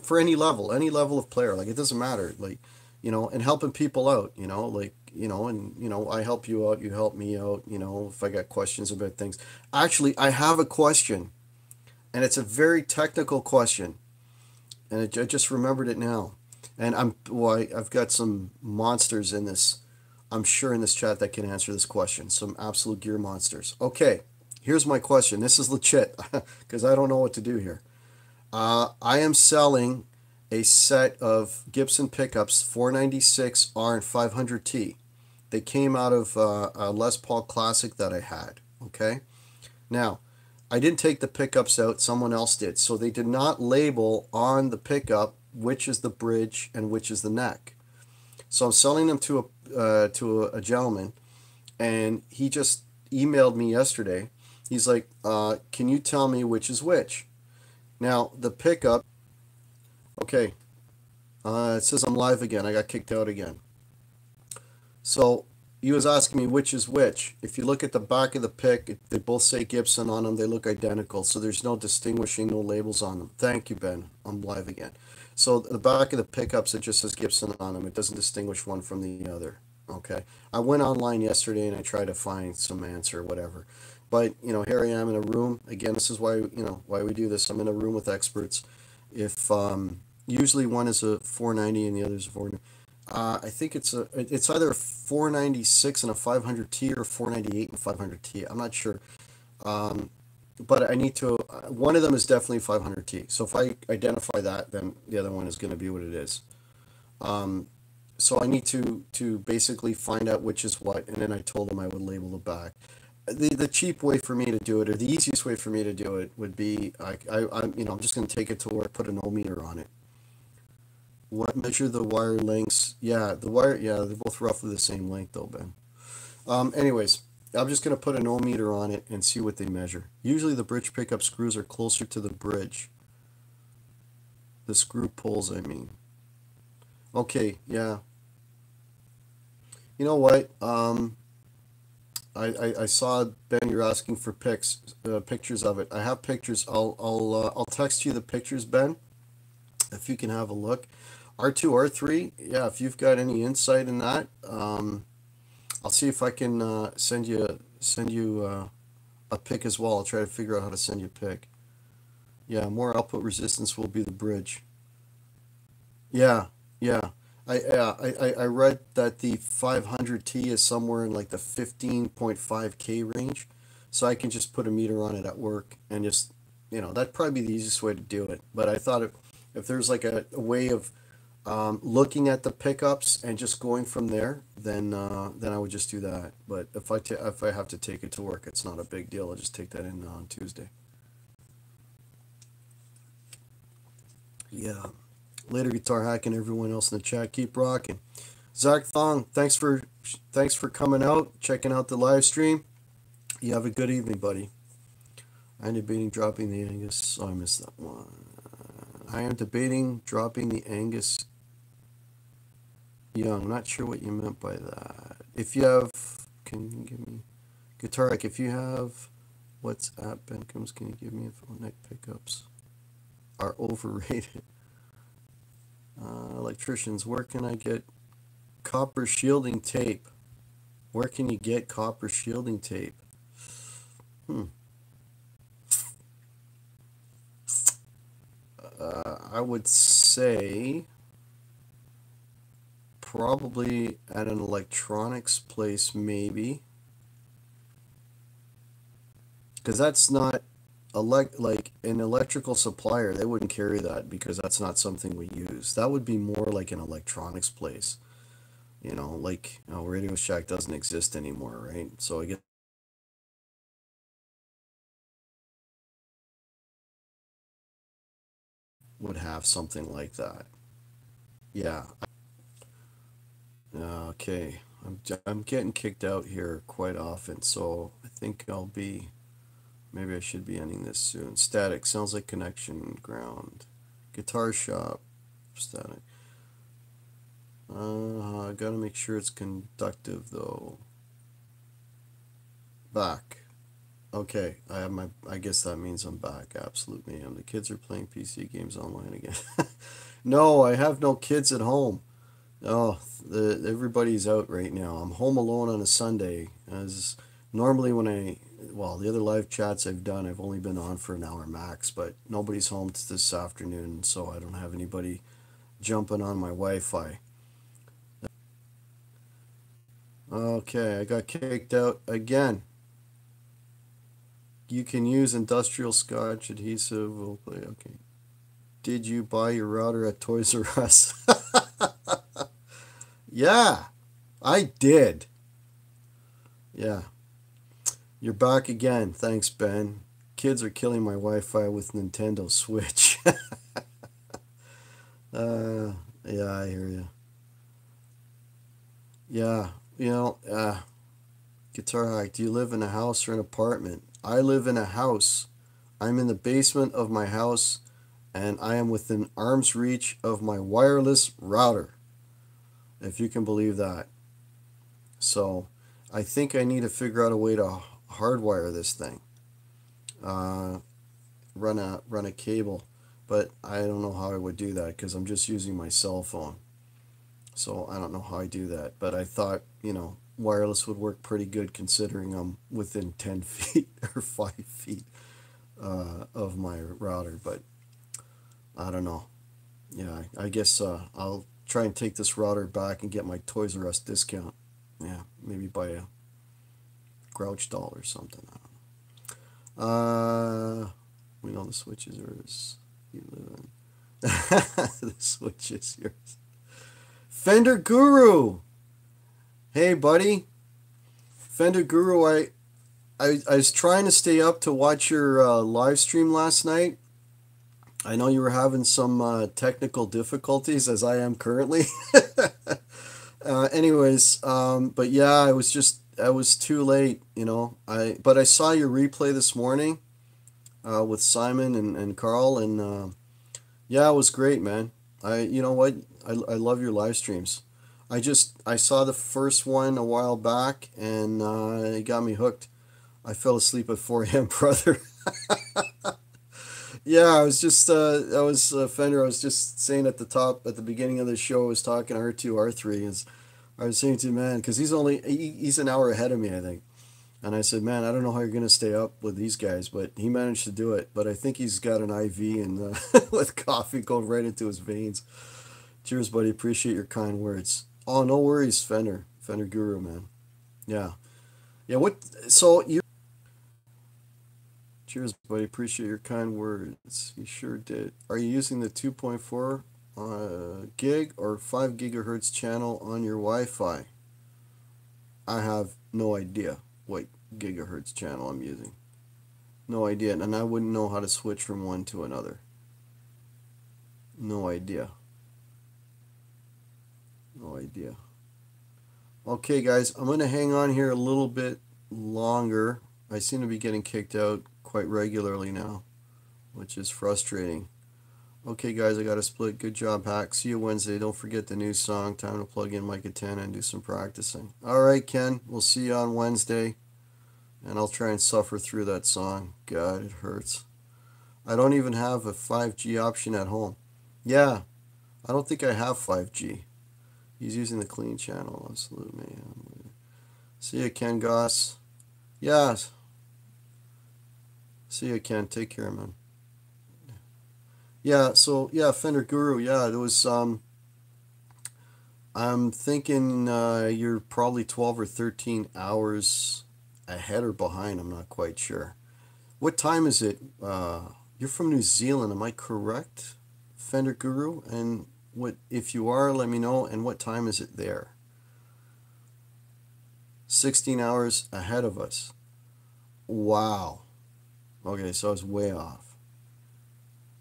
for any level of player, like it doesn't matter, like, you know, and helping people out, you know, like, you know, and you know, I help you out, you help me out, you know, if I got questions about things. Actually, I have a question, and it's a very technical question, and I just remembered it now, and I've got some monsters in this, I'm sure, in this chat that can answer this question. Some absolute gear monsters. Okay, here's my question. This is legit because I don't know what to do here. I am selling a set of Gibson pickups, 496R and 500T. They came out of a Les Paul Classic that I had. Okay, now I didn't take the pickups out. Someone else did. So they did not label on the pickup which is the bridge and which is the neck. So I'm selling them to a gentleman, and he just emailed me yesterday. He's like, can you tell me which is which? Now, the pickup, okay, it says I'm live again. I got kicked out again. So he was asking me which is which. If you look at the back of the pick, they both say Gibson on them. They look identical, so there's no distinguishing, no labels on them. Thank you, Ben. I'm live again. So the back of the pickups, it just says Gibson on them. It doesn't distinguish one from the other. Okay. I went online yesterday and I tried to find some answer, whatever. But, you know, here I am in a room. Again, this is why, you know, why we do this. I'm in a room with experts. If usually one is a 490 and the other is a 490. I think it's either a 496 and a 500T or 498 and 500T. I'm not sure. But I need to, one of them is definitely 500T. So if I identify that, then the other one is going to be what it is. So I need to basically find out which is what, and then I told him I would label the back. The cheap way for me to do it, or the easiest way for me to do it, would be I'm just going to take it to where I put an ohmmeter on it. What, measure the wire lengths? Yeah, they're both roughly the same length though, Ben. Anyways, I'm just going to put an ohmmeter on it and see what they measure. Usually the bridge pickup screws are closer to the bridge. The screw pulls, I mean. Okay, yeah. You know what? I saw, Ben, you're asking for pictures of it. I have pictures. I'll text you the pictures, Ben, if you can have a look. R2, R3, yeah, if you've got any insight in that, I'll see if I can send you a pic as well. I'll try to figure out how to send you a pic. Yeah, more output resistance will be the bridge. Yeah, yeah. I read that the 500T is somewhere in like the 15.5K range, so I can just put a meter on it at work and just, you know, that'd probably be the easiest way to do it. But I thought if there's like a way of looking at the pickups and just going from there, then I would just do that. But if I have to take it to work, it's not a big deal. I'll just take that in on Tuesday. Yeah. Later, Guitar Hack, and everyone else in the chat. Keep rocking. Zach Thong, thanks for coming out, checking out the live stream. You have a good evening, buddy. I'm debating dropping the Angus. Oh, I missed that one. I am debating dropping the Angus Young. Not sure what you meant by that. If you have, can you give me Guitar Hack? If you have WhatsApp Bencoms, can you give me a phone? Neck pickups are overrated. Electricians, where can I get copper shielding tape? Where can you get copper shielding tape? I would say probably at an electronics place, maybe. Because that's not like an electrical supplier. They wouldn't carry that because that's not something we use. That would be more like an electronics place. You know, like Radio Shack doesn't exist anymore, right? So I guess would have something like that. Yeah. Okay. I'm getting kicked out here quite often, so I think maybe I should be ending this soon. Static sounds like connection ground. Guitar shop static. I gotta make sure it's conductive though. Back. Okay, I guess that means I'm back. Absolutely am. The kids are playing PC games online again. No, I have no kids at home. Oh, everybody's out right now. I'm home alone on a Sunday. As normally the other live chats I've done, I've only been on for an hour max, but nobody's home this afternoon, so I don't have anybody jumping on my Wi-Fi. Okay, I got kicked out again. You can use industrial scotch adhesive. Okay. Did you buy your router at Toys R Us? Yeah, I did. Yeah. You're back again. Thanks, Ben. Kids are killing my Wi-Fi with Nintendo Switch. Yeah, I hear you. Yeah, Guitar Hack, do you live in a house or an apartment? I live in a house. I'm in the basement of my house, and I am within arm's reach of my wireless router, if you can believe that. So, I think I need to figure out a way to hardwire this thing. Run a cable, but I don't know how I would do that because I'm just using my cell phone. So I don't know how I do that, but I thought, wireless would work pretty good considering I'm within 10 feet or 5 feet of my router, but I don't know. Yeah, I guess I'll try and take this router back and get my Toys R Us discount. Yeah, maybe buy a Grouch doll or something. I don't know. We know the Switch is yours. You live in. The Switch is yours. Fender Guru. Hey, buddy. Fender Guru, I was trying to stay up to watch your live stream last night. I know you were having some technical difficulties, as I am currently. Anyways, but yeah, I was too late, but I saw your replay this morning with Simon and Carl, and yeah, it was great, man. You know what? I love your live streams. I saw the first one a while back, and it got me hooked. I fell asleep at 4 a.m., brother. Yeah, Fender. I was just saying at the beginning of the show, I was talking R2, R3, is I was saying to man, because he's an hour ahead of me, I think. And I said, man, I don't know how you're going to stay up with these guys, but he managed to do it. But I think he's got an IV and with coffee going right into his veins. Cheers, buddy. Appreciate your kind words. Oh, no worries, Fender Guru, man. Yeah. Yeah, cheers, buddy. Appreciate your kind words. You sure did. Are you using the 2.4 gig or 5 gigahertz channel on your Wi-Fi? I have no idea what gigahertz channel I'm using. No idea, and I wouldn't know how to switch from one to another. No idea. No idea. Okay, guys, I'm going to hang on here a little bit longer. I seem to be getting kicked out quite regularly now, which is frustrating. Okay, guys, I got to split. Good job, Hack. See you Wednesday. Don't forget the new song. Time to plug in my katana and do some practicing. All right, Ken. We'll see you on Wednesday, and I'll try and suffer through that song. God, it hurts. I don't even have a 5G option at home. Yeah, I don't think I have 5G. He's using the clean channel. Absolute man. See you, Ken Goss. Yeah. See you, Ken. Take care, man. Yeah, so yeah, Fender Guru. Yeah, it was. I'm thinking you're probably 12 or 13 hours ahead or behind. I'm not quite sure. What time is it? You're from New Zealand, am I correct, Fender Guru? And what if you are? Let me know. And what time is it there? 16 hours ahead of us. Wow. Okay, so I was way off.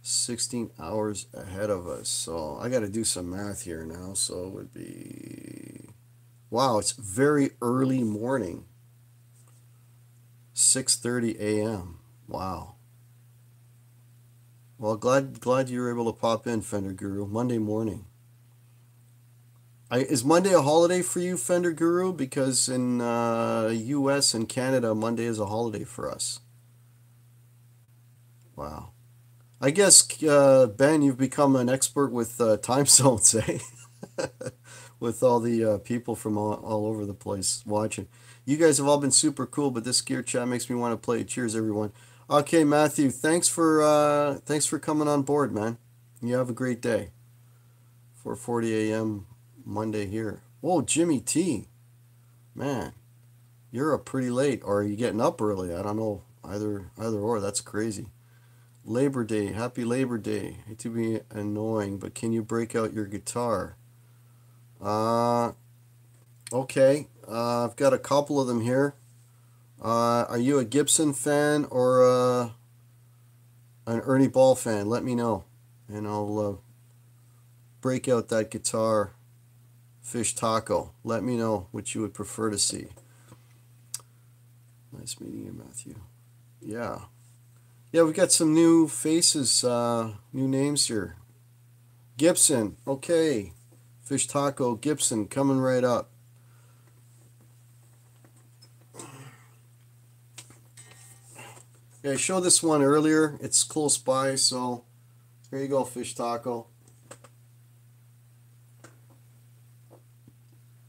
16 hours ahead of us. So I got to do some math here now. So it would be, wow, it's very early morning. 6:30 a.m. Wow. Well, glad you were able to pop in, Fender Guru. Monday morning. Is Monday a holiday for you, Fender Guru? Because in U.S. and Canada, Monday is a holiday for us. Wow. I guess, Ben, you've become an expert with time zones, eh? With all the people from all over the place watching. You guys have all been super cool, but this gear chat makes me want to play. Cheers, everyone. Okay, Matthew, thanks for coming on board, man. You have a great day. 4:40 a.m. Monday here. Whoa, Jimmy T. Man, you're up pretty late, or are you getting up early? I don't know. Either or. That's crazy. Labor Day. Happy Labor Day. Hate to be annoying, but can you break out your guitar? Okay. I've got a couple of them here. Are you a Gibson fan or an Ernie Ball fan? Let me know, and I'll break out that guitar. Fish taco. Let me know what you would prefer to see. Nice meeting you, Matthew. Yeah. Yeah, we've got some new faces, new names here. Gibson. Okay. Fish taco. Gibson coming right up. Yeah, I showed this one earlier. It's close by, so here you go, Fish taco.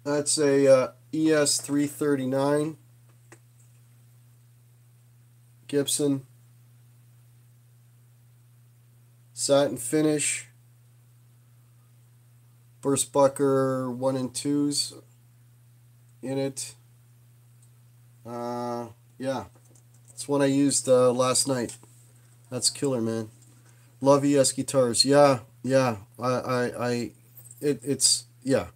That's a ES339 Gibson satin finish, burst bucker 1 and 2s in it. Yeah, it's one I used last night. That's killer, man. Love ES guitars. Yeah. It's yeah.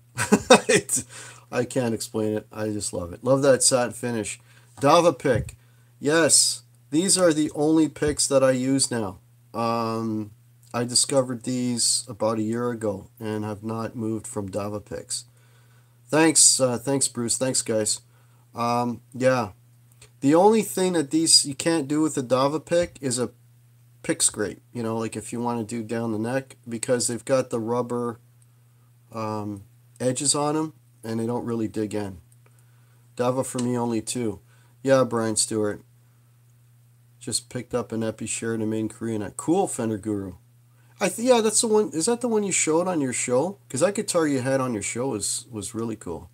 I can't explain it. I just love it. Love that satin finish. Dava pick. Yes, these are the only picks that I use now. I discovered these about a year ago and have not moved from Dava picks. Thanks, Bruce. Thanks, guys. Yeah. The only thing that these you can't do with the Dava pick is a pick scrape. You know, like if you want to do down the neck, because they've got the rubber edges on them and they don't really dig in. Dava for me only 2. Yeah, Brian Stewart. Just picked up an Epi Sheridan made in Korea. Cool, Fender Guru. Yeah, that's the one. Is that the one you showed on your show? Because that guitar you had on your show was really cool.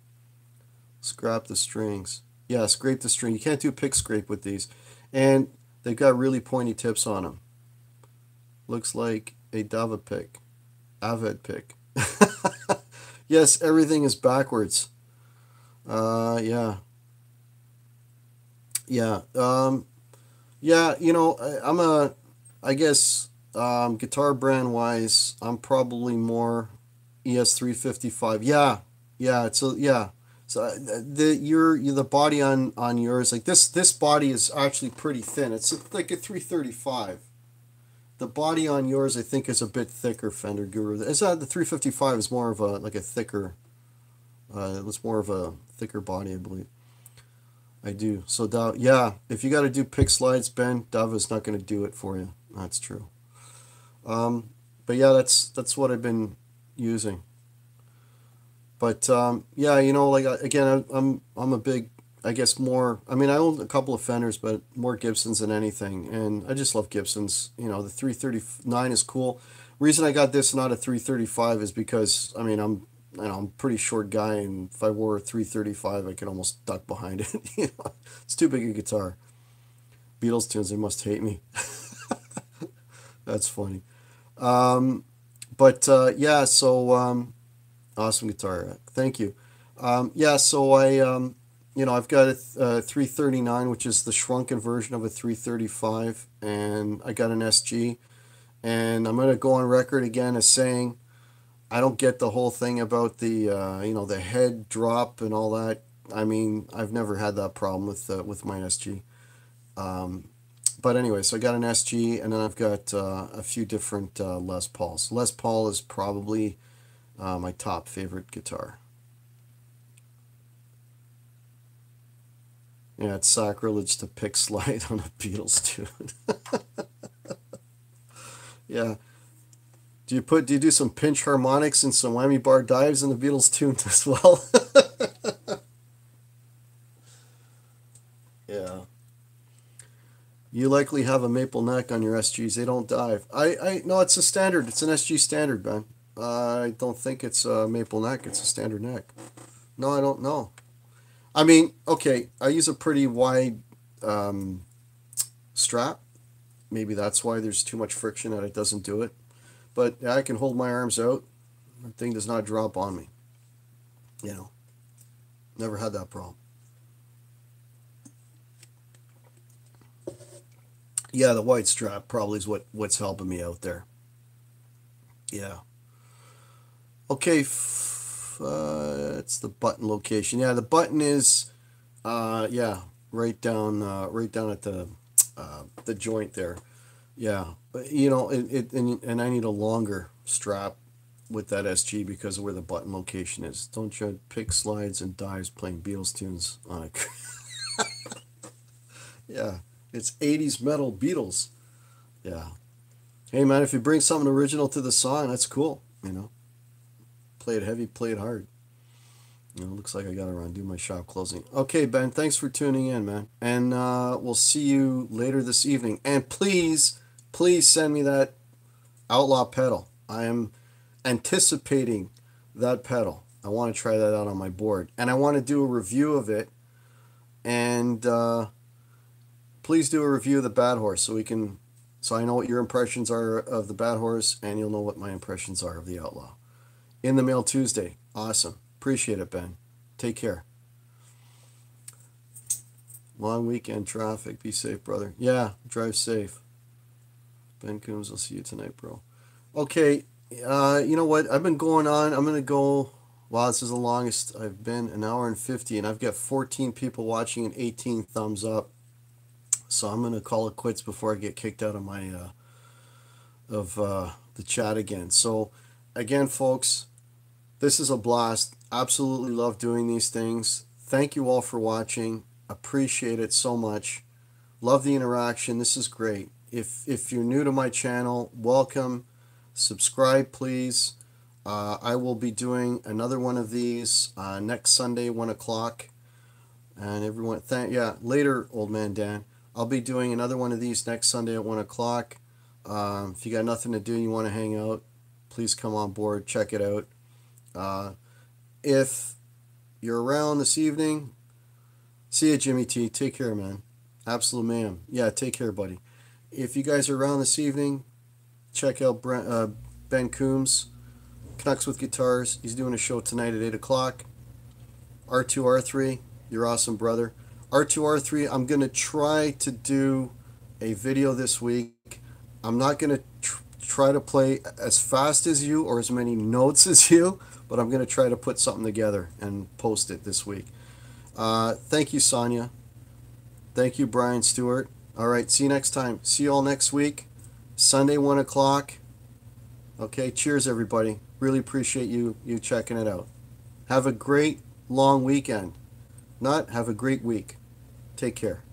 Scrap the strings. Yeah, scrape the string. You can't do pick scrape with these. And they've got really pointy tips on them. Looks like a Dava pick. Avid pick. Yes, everything is backwards. Yeah. Yeah. Yeah, you know, I guess, guitar brand wise, I'm probably more ES355. Yeah. Yeah. So the body on yours, like this body is actually pretty thin. It's like a 335. The body on yours, I think, is a bit thicker, Fender Guru. The 355 is more of like a thicker It's more of a thicker body, I believe. I do. So, yeah, if you got to do pick slides, Ben, Dava's not going to do it for you. That's true. But yeah, that's what I've been using. But yeah, like again, I'm a big, I guess more. I mean, I own a couple of Fenders, but more Gibsons than anything, and I just love Gibsons. The 339 is cool. Reason I got this not a 335 is because I mean I'm a pretty short guy, and if I wore a 335, I could almost duck behind it. It's too big a guitar. Beatles tunes, they must hate me. That's funny. But yeah, so awesome guitar. Thank you. Yeah, so I've got a 339, which is the shrunken version of a 335, and I got an SG. And I'm gonna go on record again as saying I don't get the whole thing about the head drop and all that. I mean, I've never had that problem with my SG. But anyway, so I got an SG, and then I've got a few different Les Pauls. Les Paul is probably my top favorite guitar. Yeah, it's sacrilege to pick slide on a Beatles tune. Yeah. Do you do some pinch harmonics and some whammy bar dives in the Beatles tune as well? Yeah. You likely have a maple neck on your SGs. They don't dive. I no, it's a standard. It's an SG standard, Ben. I don't think it's a maple neck. It's a standard neck. No, I don't know. I mean, okay, I use a pretty wide strap. Maybe that's why there's too much friction that it doesn't do it. But yeah, I can hold my arms out. The thing does not drop on me. Never had that problem. Yeah, the white strap probably is what's helping me out there. Yeah. Okay, it's the button location. Yeah, the button is, yeah, right down at the joint there. Yeah, but and I need a longer strap with that SG because of where the button location is. Don't you pick slides and dives playing Beatles tunes on it? Yeah, it's 80s metal Beatles. Yeah. Hey man, if you bring something original to the song, that's cool. Play it heavy, play it hard. Looks like I gotta run, do my shop closing. Okay, Ben, thanks for tuning in, man. And we'll see you later this evening. And please send me that Outlaw pedal. I am anticipating that pedal. I want to try that out on my board. And I want to do a review of it. And please do a review of the Bad Horse so I know what your impressions are of the Bad Horse, and you'll know what my impressions are of the Outlaw. In the Mail Tuesday. Awesome. Appreciate it, Ben. Take care. Long weekend traffic. Be safe, brother. Yeah, drive safe. Ben Coombs, I'll see you tonight, bro. Okay, you know what? I've been going on. I'm going to go. Wow, this is the longest I've been, an hour and 50, and I've got 14 people watching and 18 thumbs up. So I'm going to call it quits before I get kicked out of my the chat again. So again, folks, this is a blast. Absolutely love doing these things. Thank you all for watching. Appreciate it so much. Love the interaction. This is great. If you're new to my channel, welcome. Subscribe, please. I will be doing another one of these next Sunday, 1 o'clock. And everyone, later, old man Dan. I'll be doing another one of these next Sunday at 1 o'clock. If you got nothing to do and you want to hang out, please come on board. Check it out. If you're around this evening, see you, Jimmy T. Take care, man. Absolute man. Yeah, take care, buddy. If you guys are around this evening, check out Ben Coombs, Canucks with Guitars. He's doing a show tonight at 8 o'clock. R2R3, you're awesome, brother. R2R3, I'm going to try to do a video this week. I'm not going to try to play as fast as you or as many notes as you, but I'm going to try to put something together and post it this week. Thank you, Sonia. Thank you, Brian Stewart. All right, see you next time. See you all next week, Sunday, 1 o'clock. Okay, cheers, everybody. Really appreciate you checking it out. Have a great long weekend. Not have a great week. Take care.